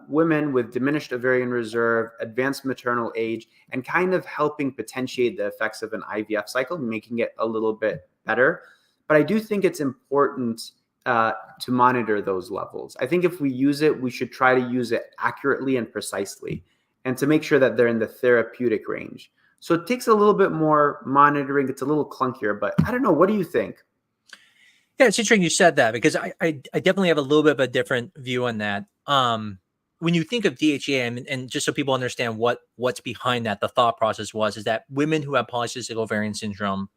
women with diminished ovarian reserve, advanced maternal age, and kind of helping potentiate the effects of an IVF cycle, making it a little bit better. But I do think it's important to monitor those levels. I think if we use it, we should try to use it accurately and precisely, and to make sure that they're in the therapeutic range. So it takes a little bit more monitoring. It's a little clunkier, but I don't know. What do you think? Yeah, it's interesting you said that, because I definitely have a little bit of a different view on that. When you think of DHEA, and just so people understand what's behind that, the thought process is that women who have polycystic ovarian syndrome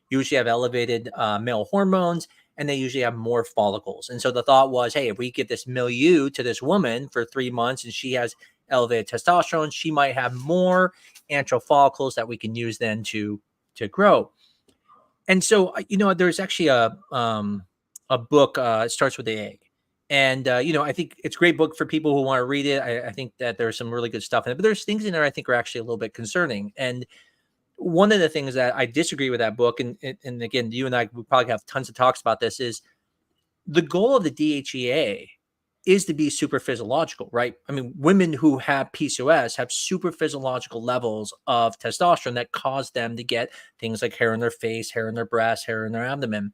usually have elevated male hormones, and they usually have more follicles. And so the thought was, hey, if we give this milieu to this woman for 3 months and she has elevated testosterone, she might have more antral follicles that we can use then to grow. And so, there's actually a book, it starts with the egg. And, I think it's a great book for people who want to read it. I think that there's some really good stuff in it, but there's things in there I think are actually a little bit concerning. And one of the things that I disagree with that book, and again, you and I would probably have tons of talks about this, is the goal of the DHEA is to be super physiological, right? I mean, women who have PCOS have super physiological levels of testosterone that cause them to get things like hair in their face, hair in their breasts, hair in their abdomen.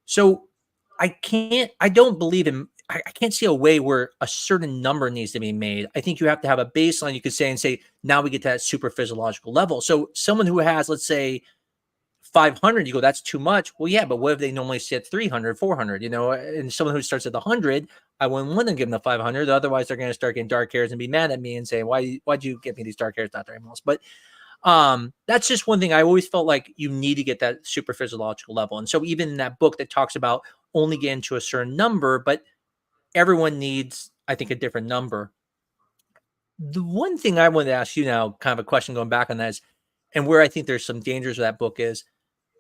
So I can't see a way where a certain number needs to be made. I think you have to have a baseline you could say, now we get to that super physiological level. So someone who has, let's say, 500, you go, that's too much. Well, yeah, but what if they normally sit 300, 400, and someone who starts at 100, I wouldn't want to give them the 500. Otherwise, they're going to start getting dark hairs and be mad at me and say, why'd you give me these dark hairs, Dr. Amols? But That's just one thing I always felt like you need to get that super physiological level. And so even in that book that talks about only getting to a certain number, but everyone needs, I think, a different number. The one thing I wanted to ask you now, kind of a question going back on that is, and where I think there's some dangers of that book is,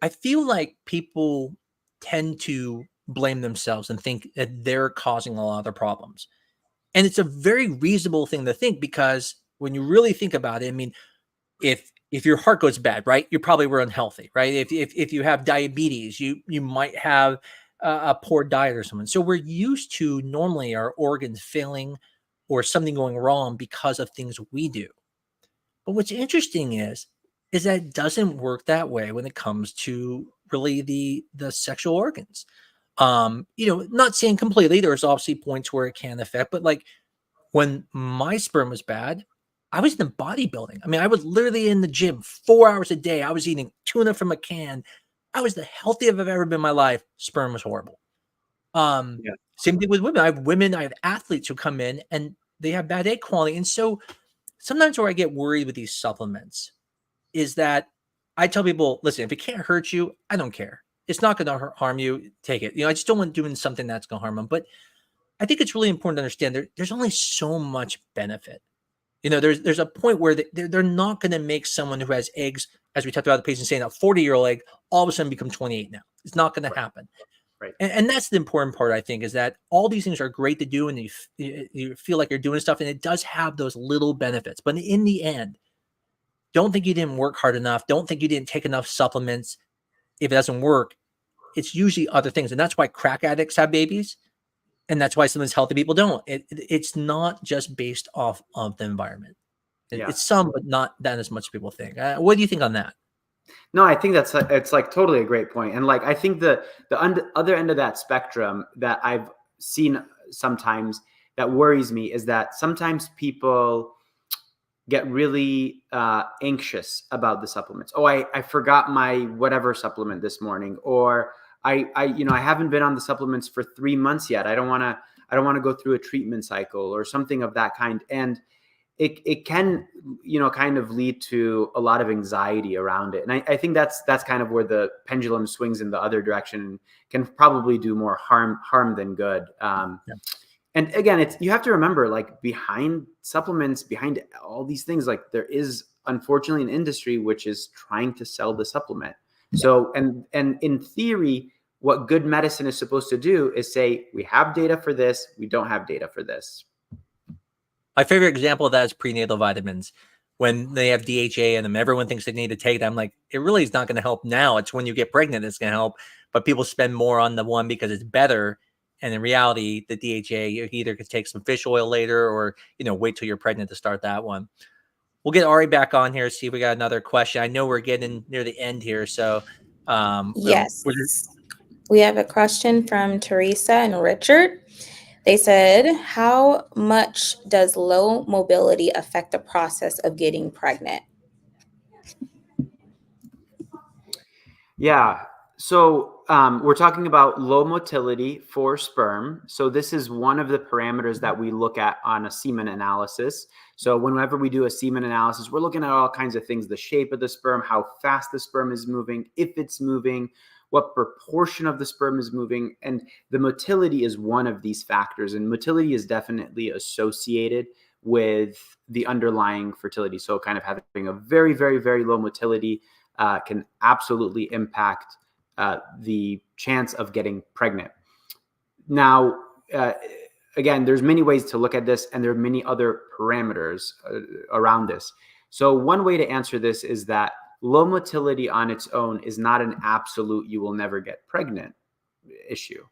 I feel like people tend to blame themselves and think that they're causing a lot of the problems. And it's a very reasonable thing to think, because when you really think about it, I mean, if your heart goes bad, right, you probably were unhealthy, right? If you have diabetes, you might have a poor diet or something. So we're used to normally our organs failing or something going wrong because of things we do. But what's interesting is that it doesn't work that way when it comes to really the sexual organs. Not saying completely, there's obviously points where it can affect, but like when my sperm was bad, I was in bodybuilding. I mean, I was literally in the gym 4 hours a day. I was eating tuna from a can. I was the healthiest I've ever been in my life. Sperm was horrible. Yeah. Same thing with women. I have athletes who come in and they have bad egg quality. And so sometimes where I get worried with these supplements is that I tell people, listen, if it can't hurt you, I don't care. It's not going to harm you. Take it. I just don't want doing something that's going to harm them. But I think it's really important to understand there's only so much benefit. There's a point where they're not going to make someone who has eggs, as we talked about the patient saying, a 40-year-old egg, all of a sudden become 28 now. It's not going to happen. Right. And that's the important part, I think, is that all these things are great to do, and you feel like you're doing stuff, and it does have those little benefits. But in the end, don't think you didn't work hard enough. Don't think you didn't take enough supplements. If it doesn't work, it's usually other things. And that's why crack addicts have babies. And that's why sometimes healthy people don't. It's not just based off of the environment. Yeah. It's some, but not that as much as people think. What do you think on that? No, I think it's like totally a great point. And like, I think the other end of that spectrum that I've seen sometimes that worries me is that sometimes people get really anxious about the supplements. Oh, I forgot my whatever supplement this morning, or I haven't been on the supplements for 3 months yet. I don't want to go through a treatment cycle or something of that kind. And it can, kind of lead to a lot of anxiety around it. And I think that's kind of where the pendulum swings in the other direction and can probably do more harm than good. And again, you have to remember, like, behind supplements, behind all these things, like, there is unfortunately an industry which is trying to sell the supplement. Yeah. So, and in theory, what good medicine is supposed to do is say, we have data for this, we don't have data for this. My favorite example of that is prenatal vitamins. When they have DHA in them, everyone thinks they need to take them. Like, it really is not going to help now. It's when you get pregnant it's going to help. But people spend more on the one because it's better. And in reality, the DHA, you either could take some fish oil later or, wait till you're pregnant to start that one. We'll get Ari back on here, see if we got another question. I know we're getting near the end here. So, yes, we have a question from Teresa and Richard. They said, how much does low mobility affect the process of getting pregnant? Yeah. So we're talking about low motility for sperm. So this is one of the parameters that we look at on a semen analysis. So whenever we do a semen analysis, we're looking at all kinds of things: the shape of the sperm, how fast the sperm is moving, if it's moving, what proportion of the sperm is moving. And the motility is one of these factors. And motility is definitely associated with the underlying fertility. So kind of having a very, very, very low motility can absolutely impact the chance of getting pregnant. Now, again, there's many ways to look at this, and there are many other parameters around this. So one way to answer this is that low motility on its own is not an absolute you will never get pregnant issue.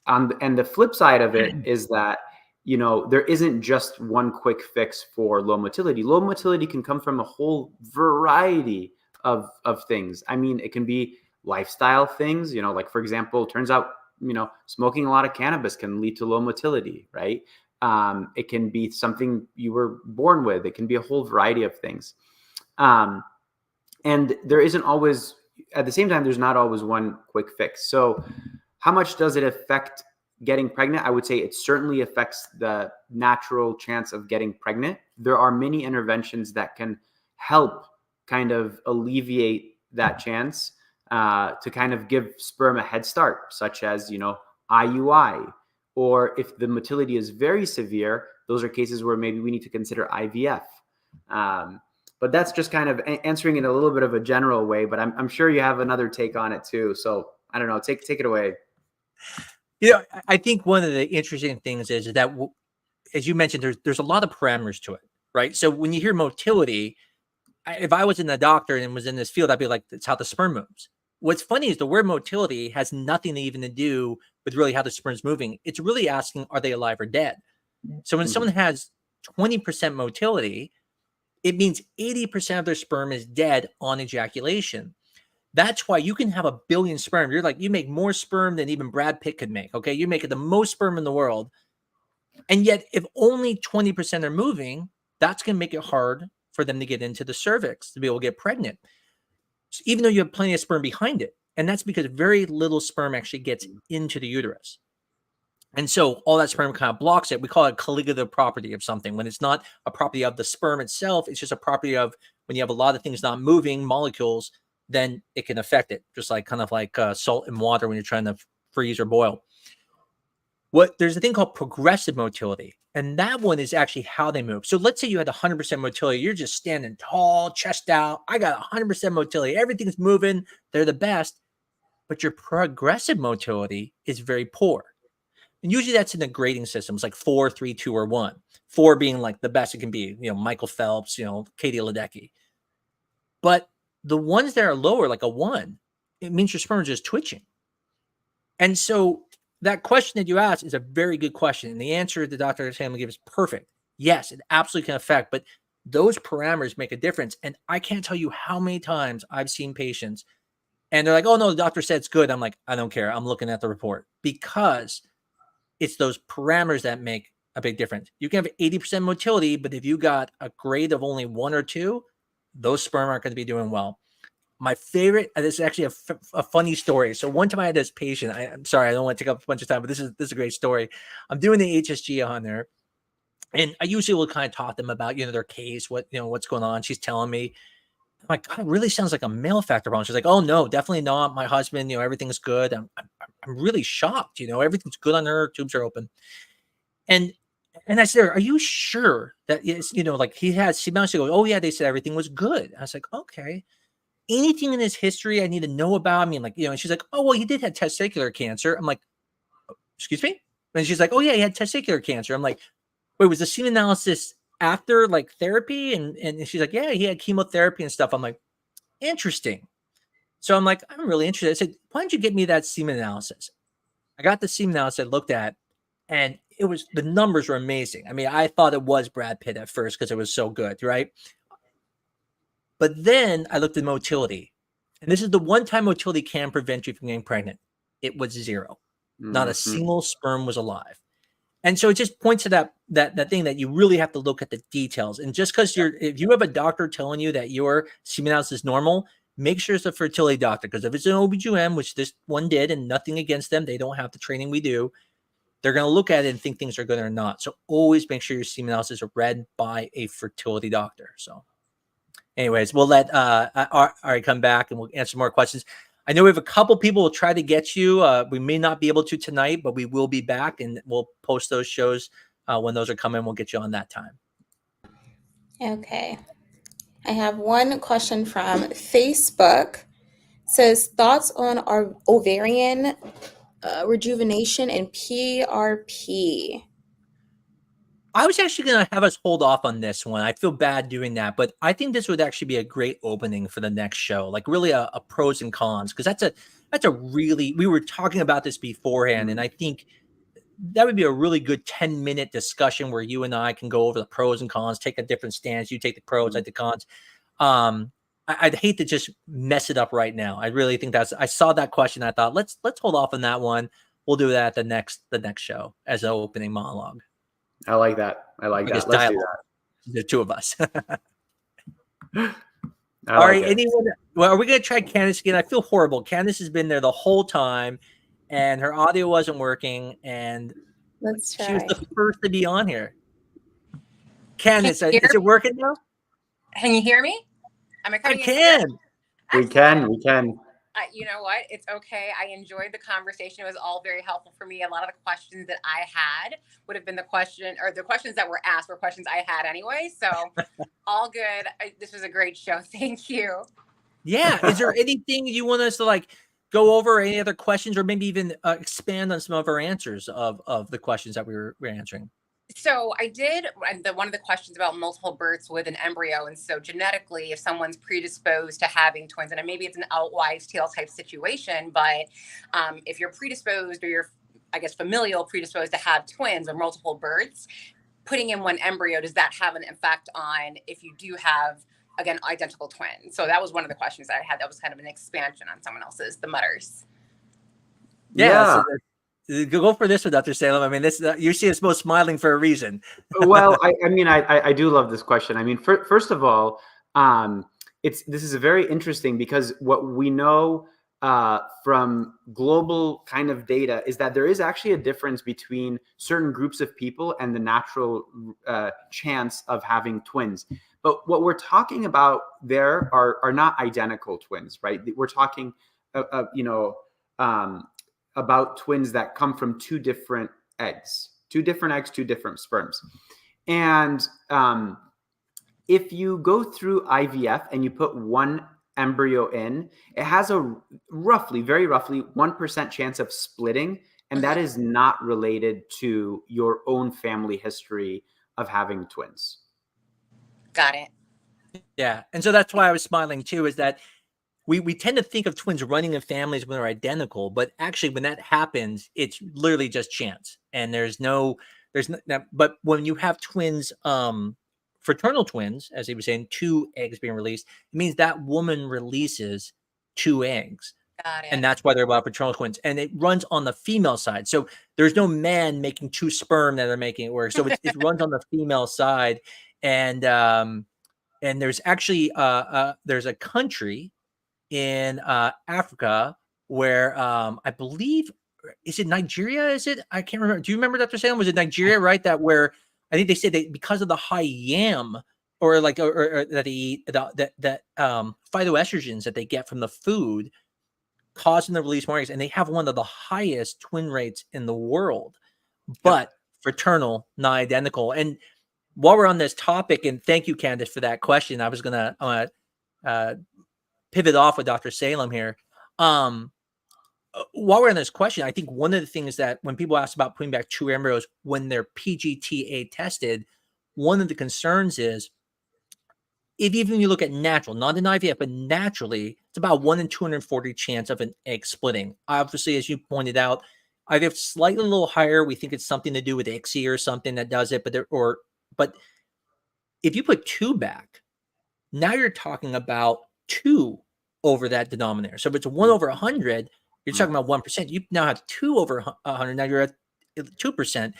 And the flip side of it is that, there isn't just one quick fix for low motility. Low motility can come from a whole variety of things. I mean, it can be lifestyle things, like, for example, turns out, smoking a lot of cannabis can lead to low motility, right? It can be something you were born with. It can be a whole variety of things. And there isn't always, at the same time, there's not always one quick fix. So how much does it affect getting pregnant? I would say it certainly affects the natural chance of getting pregnant. There are many interventions that can help kind of alleviate that chance, to kind of give sperm a head start, such as, IUI, or if the motility is very severe, those are cases where maybe we need to consider IVF. But that's just kind of answering in a little bit of a general way, but I'm sure you have another take on it too. So I don't know, take it away. I think one of the interesting things is that, as you mentioned, there's a lot of parameters to it, right? So when you hear motility, if I was in the doctor and was in this field, I'd be like, it's how the sperm moves. What's funny is the word motility has nothing even to do with really how the sperm's moving. It's really asking, are they alive or dead? So when someone has 20% motility, it means 80% of their sperm is dead on ejaculation. That's why you can have 1 billion sperm. You're like, you make more sperm than even Brad Pitt could make. Okay. You're making the most sperm in the world. And yet, if only 20% are moving, that's going to make it hard for them to get into the cervix to be able to get pregnant. So even though you have plenty of sperm behind it. And that's because very little sperm actually gets into the uterus. And so all that sperm kind of blocks it. We call it colligative property of something. When it's not a property of the sperm itself, it's just a property of when you have a lot of things not moving, molecules, then it can affect it. Just like kind of like salt and water when you're trying to freeze or boil. There's a thing called progressive motility. And that one is actually how they move. So let's say you had 100% motility. You're just standing tall, chest out. I got 100% motility. Everything's moving. They're the best. But your progressive motility is very poor. And usually that's in the grading systems, like 4, 3, 2, or 1. 4 being like the best it can be, Michael Phelps, Katie Ledecky. But the ones that are lower, like a 1, it means your sperm is just twitching. And so that question that you asked is a very good question. And the answer that Dr. Salem gives is perfect. Yes, it absolutely can affect, but those parameters make a difference. And I can't tell you how many times I've seen patients and they're like, oh no, the doctor said it's good. I'm like, I don't care. I'm looking at the report, because it's those parameters that make a big difference. You can have 80% motility, but if you got a grade of only 1 or 2, those sperm aren't going to be doing well. My favorite, and this is actually a funny story. So one time I had this patient, I'm sorry, I don't want to take up a bunch of time, but this is a great story. I'm doing the HSG on there. And I usually will kind of talk to them about, their case, what's going on. She's telling me, I'm like, God, it really sounds like a male factor problem. She's like, oh no, definitely not. My husband, everything's good. I'm really shocked. Everything's good on her. Tubes are open. And I said, are you sure that it's, like he has, she goes, oh yeah, they said everything was good. I was like, okay. Anything in his history I need to know about? I mean, like, and she's like, oh, well, he did have testicular cancer. I'm like, excuse me? And she's like, oh yeah, he had testicular cancer. I'm like, wait, was the semen analysis after like therapy? And she's like, yeah, he had chemotherapy and stuff. I'm like, interesting. So I'm like, I'm really interested. I said, why don't you get me that semen analysis? I got the semen analysis I looked at, and the numbers were amazing. I mean, I thought it was Brad Pitt at first because it was so good, right? But then I looked at motility, and this is the one time motility can prevent you from getting pregnant. It was 0. Not a single sperm was alive. And so it just points to that thing that you really have to look at the details. And just because if you have a doctor telling you that your semen analysis is normal, make sure it's a fertility doctor. Because if it's an OBGYN, which this one did, and nothing against them, they don't have the training we do, they're going to look at it and think things are good or not. So always make sure your semen analysis are read by a fertility doctor. So anyways, we'll let Ari come back and we'll answer more questions. I know we have a couple people will try to get you. We may not be able to tonight, but we will be back and we'll post those shows when those are coming. We'll get you on that time. Okay. I have one question from Facebook. It says, thoughts on our ovarian rejuvenation and PRP? I was actually going to have us hold off on this one. I feel bad doing that, but I think this would actually be a great opening for the next show, like really a pros and cons, because that's a really, we were talking about this beforehand, and I think that would be a really good 10-minute discussion where you and I can go over the pros and cons, take a different stance. You take the pros, I take the cons. I'd hate to just mess it up right now. I really think I saw that question. I thought, let's hold off on that one. We'll do that at the next show as an opening monologue. I like that. Let's do that. The two of us. All right. Anyone? Well, are we going to try Candace again? I feel horrible. Candace has been there the whole time, and her audio wasn't working, and let's try. She was the first to be on here. Candace, is it working now? Can you hear me? Am I I coming in can. clear? We can. You know what? It's okay. I enjoyed the conversation. It was all very helpful for me. A lot of the questions that I had would have been the questions that were asked were questions I had anyway. So all good. This was a great show. Thank you. Yeah. Is there anything you want us to like go over? Any other questions, or maybe even expand on some of our answers of the questions that we were answering? So I did one of the questions about multiple births with an embryo. And so genetically, if someone's predisposed to having twins, and maybe it's an out wives' tale type situation, but if you're predisposed, or you're, I guess, familial predisposed to have twins or multiple births, putting in one embryo, does that have an effect on if you do have, again, identical twins? So that was one of the questions I had. That was kind of an expansion on someone else's, the Mutters. Yeah. Go for this one, Dr. Salem. I mean, this you see us both smiling for a reason. Well, I do love this question. I mean, first of all, this is very interesting because what we know from global kind of data is that there is actually a difference between certain groups of people and the natural chance of having twins. But what we're talking about there are not identical twins, right? We're talking, about twins that come from two different eggs, two different sperms. And if you go through IVF and you put one embryo in, it has a very roughly 1% chance of splitting. And that is not related to your own family history of having twins. Got it. Yeah. And so that's why I was smiling too, is that we tend to think of twins running in families when they're identical, but actually when that happens, it's literally just chance. And but when you have twins, fraternal twins, as he was saying, 2 eggs being released, it means that woman releases 2 eggs. Got it. And that's why they're about fraternal twins. And it runs on the female side. So there's no man making 2 sperm that are making it work. So it runs on the female side. And there's actually there's a country in Africa where I believe, is it Nigeria? Is it? I can't remember. Do you remember, Dr. Salem? Was it Nigeria, right? That where I think they said that because of the high yam or that they eat, that phytoestrogens that they get from the food causing them to release more eggs, and they have one of the highest twin rates in the world, but fraternal, not identical. And while we're on this topic, and thank you, Candace, for that question, I was gonna pivot off with Dr. Salem here. While we're on this question, I think one of the things that when people ask about putting back 2 embryos when they're PGTA tested, one of the concerns is if even you look at natural, not in IVF, but naturally, it's about 1 in 240 chance of an egg splitting. Obviously, as you pointed out, IVF slightly a little higher. We think it's something to do with ICSI or something that does it, but if you put 2 back, now you're talking about 2 over that denominator. So if it's 1 over 100, you're talking about 1%. You now have 2 over 100. Now you're at 2%.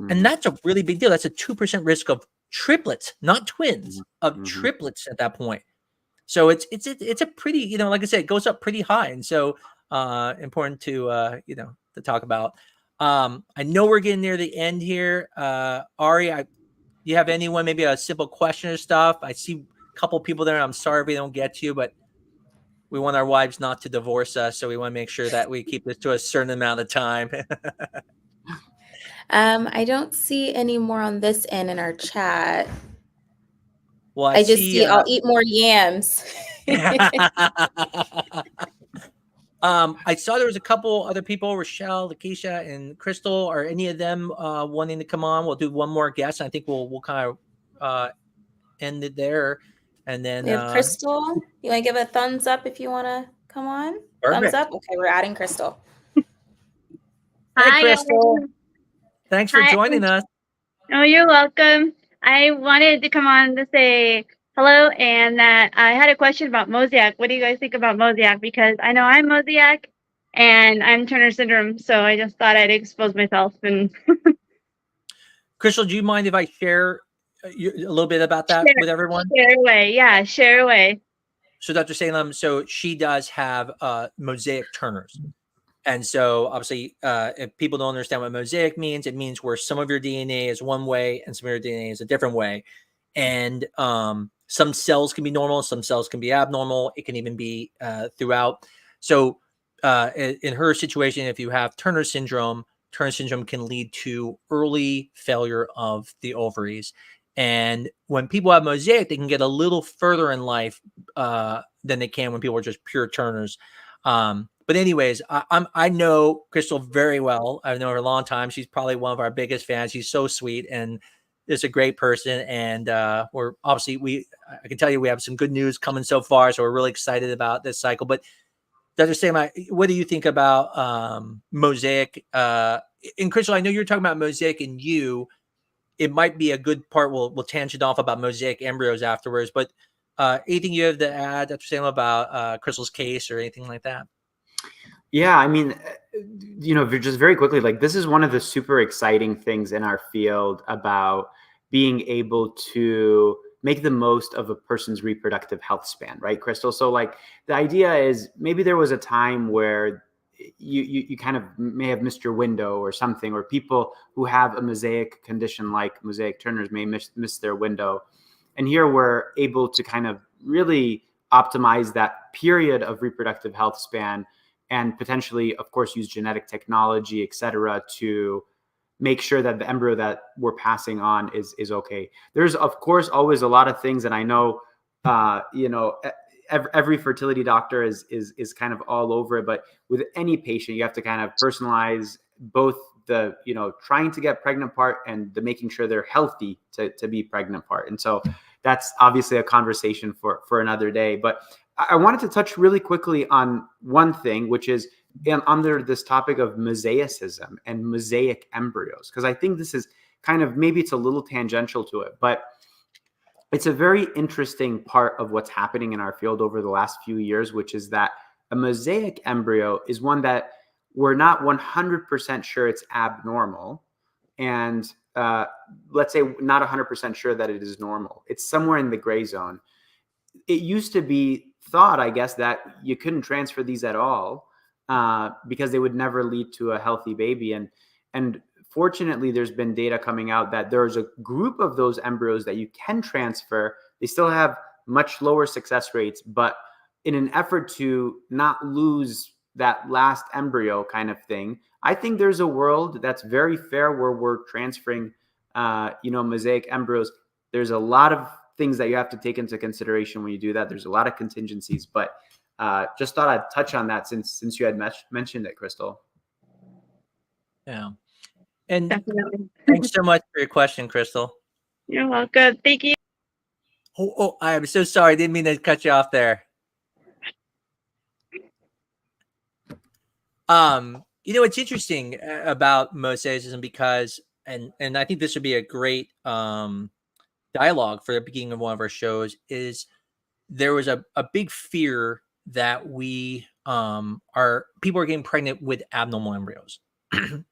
And that's a really big deal. That's a 2% risk of triplets, not twins, of triplets at that point. So it's a pretty, like I said, it goes up pretty high. And so important to, to talk about. I know we're getting near the end here. Ari, you have anyone, maybe a simple question or stuff? I see couple people there. I'm sorry if we don't get to you, but we want our wives not to divorce us, so we want to make sure that we keep this to a certain amount of time. I don't see any more on this end in our chat. Well, I just see I'll eat more yams. I saw there was a couple other people, Rochelle, Lakeisha, and Crystal. Are any of them wanting to come on? We'll do one more guest. I think we'll kind of end it there. And then we have Crystal. You want to give a thumbs up if you want to come on? Perfect. Thumbs up. Okay, we're adding Crystal. Hi, Crystal. Thanks for joining us. Oh, you're welcome. I wanted to come on to say hello and that I had a question about mosaic. What do you guys think about mosaic? Because I know I'm mosaic and I'm Turner syndrome, so I just thought I'd expose myself. And Crystal, do you mind if I share a little bit about that with everyone? Share away. Yeah, share away. So Dr. Salem, so she does have mosaic Turners. And so obviously, if people don't understand what mosaic means, it means where some of your DNA is one way and some of your DNA is a different way. And some cells can be normal, some cells can be abnormal. It can even be throughout. So in her situation, if you have Turner syndrome can lead to early failure of the ovaries. And when people have mosaic, they can get a little further in life than they can when people are just pure Turners. But anyways, I know Crystal very well. I've known her a long time. She's probably one of our biggest fans. She's so sweet and is a great person. And we're obviously, I can tell you we have some good news coming so far. So we're really excited about this cycle. But Dr. Salem, what do you think about mosaic? And Crystal, I know you're talking about mosaic and you. It might be a good part. We'll tangent off about mosaic embryos afterwards. But anything you have to add, Dr. Salem, about Crystal's case or anything like that? Yeah, I mean, just very quickly, like this is one of the super exciting things in our field about being able to make the most of a person's reproductive health span, right, Crystal? So like the idea is maybe there was a time where you kind of may have missed your window or something, or people who have a mosaic condition like mosaic Turners may miss their window. And here we're able to kind of really optimize that period of reproductive health span and potentially, of course, use genetic technology, et cetera, to make sure that the embryo that we're passing on is okay. There's, of course, always a lot of things, and I know, every fertility doctor is kind of all over it. But with any patient, you have to kind of personalize both the trying to get pregnant part and the making sure they're healthy to be pregnant part. And so that's obviously a conversation for another day. But I wanted to touch really quickly on one thing, which is under this topic of mosaicism and mosaic embryos, because I think this is kind of, maybe it's a little tangential to it, but it's a very interesting part of what's happening in our field over the last few years, which is that a mosaic embryo is one that we're not 100% sure it's abnormal. And let's say not 100% sure that it is normal. It's somewhere in the gray zone. It used to be thought, I guess, that you couldn't transfer these at all because they would never lead to a healthy baby. And fortunately, there's been data coming out that there's a group of those embryos that you can transfer. They still have much lower success rates, but in an effort to not lose that last embryo kind of thing, I think there's a world that's very fair where we're transferring, mosaic embryos. There's a lot of things that you have to take into consideration when you do that. There's a lot of contingencies, but just thought I'd touch on that since you had mentioned it, Crystal. Yeah. And Definitely. thanks so much for your question, Crystal. You're welcome. Thank you. Oh, I'm so sorry. I didn't mean to cut you off there. It's interesting about mosaicism because, and I think this would be a great dialogue for the beginning of one of our shows, is there was a big fear that people are getting pregnant with abnormal embryos.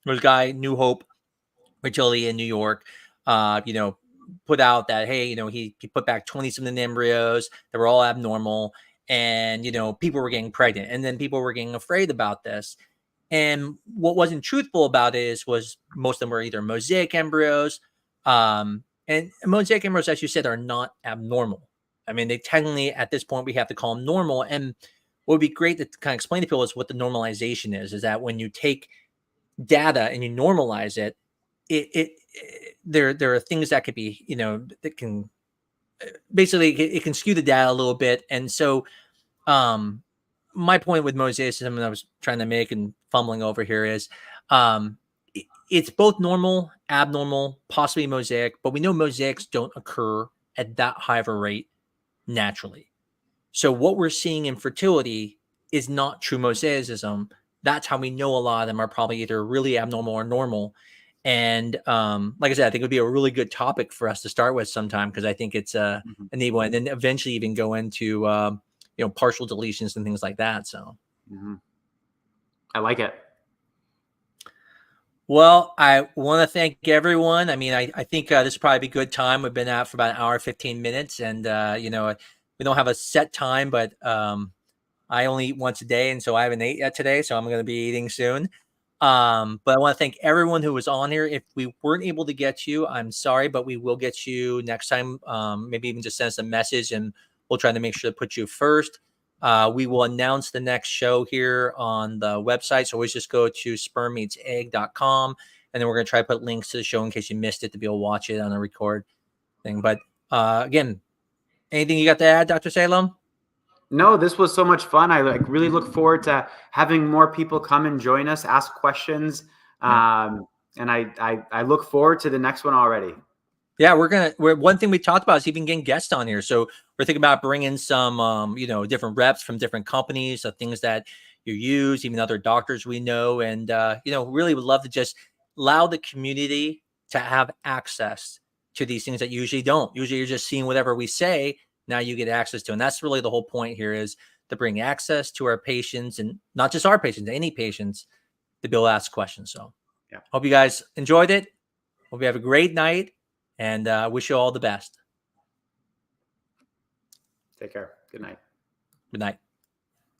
There's a guy, New Hope Fertility in New York, put out that, hey, he put back 20-something embryos that were all abnormal, and people were getting pregnant, and then people were getting afraid about this. And what wasn't truthful about it was most of them were either mosaic embryos, and mosaic embryos, as you said, are not abnormal. I mean, they technically, at this point, we have to call them normal. And what would be great to kind of explain to people is what the normalization is that when you take data and you normalize it, there are things that could be, that can basically, it can skew the data a little bit. And so my point with mosaicism that I was trying to make and fumbling over here is it's both normal, abnormal, possibly mosaic, but we know mosaics don't occur at that high of a rate naturally. So what we're seeing in fertility is not true mosaicism. That's how we know a lot of them are probably either really abnormal or normal. And like I said, I think it would be a really good topic for us to start with sometime, because I think it's enabling, and then eventually even go into partial deletions and things like that. So I like it. Well, I want to thank everyone. I mean, I think this will probably be a good time. We've been out for about an hour, 15 minutes. And, we don't have a set time, but I only eat once a day. And so I haven't ate yet today. So I'm going to be eating soon. But I want to thank everyone who was on here. If we weren't able to get you, I'm sorry, but we will get you next time. Maybe even just send us a message and we'll try to make sure to put you first. We will announce the next show here on the website. So always just go to spermmeetsegg.com, and then we're going to try to put links to the show in case you missed it to be able to watch it on a record thing. But again, anything you got to add, Dr. Salem? No, this was so much fun. I really look forward to having more people come and join us, ask questions. And I look forward to the next one already. Yeah, one thing we talked about is even getting guests on here. So we're thinking about bringing some, different reps from different companies, so things that you use, even other doctors we know. And, really would love to just allow the community to have access to these things that you usually don't. Usually you're just seeing whatever we say. Now you get access to. And that's really the whole point here, is to bring access to our patients, and not just our patients, any patients, to be able to ask questions. So yeah. Hope you guys enjoyed it. Hope you have a great night. And wish you all the best. Take care. Good night. Good night.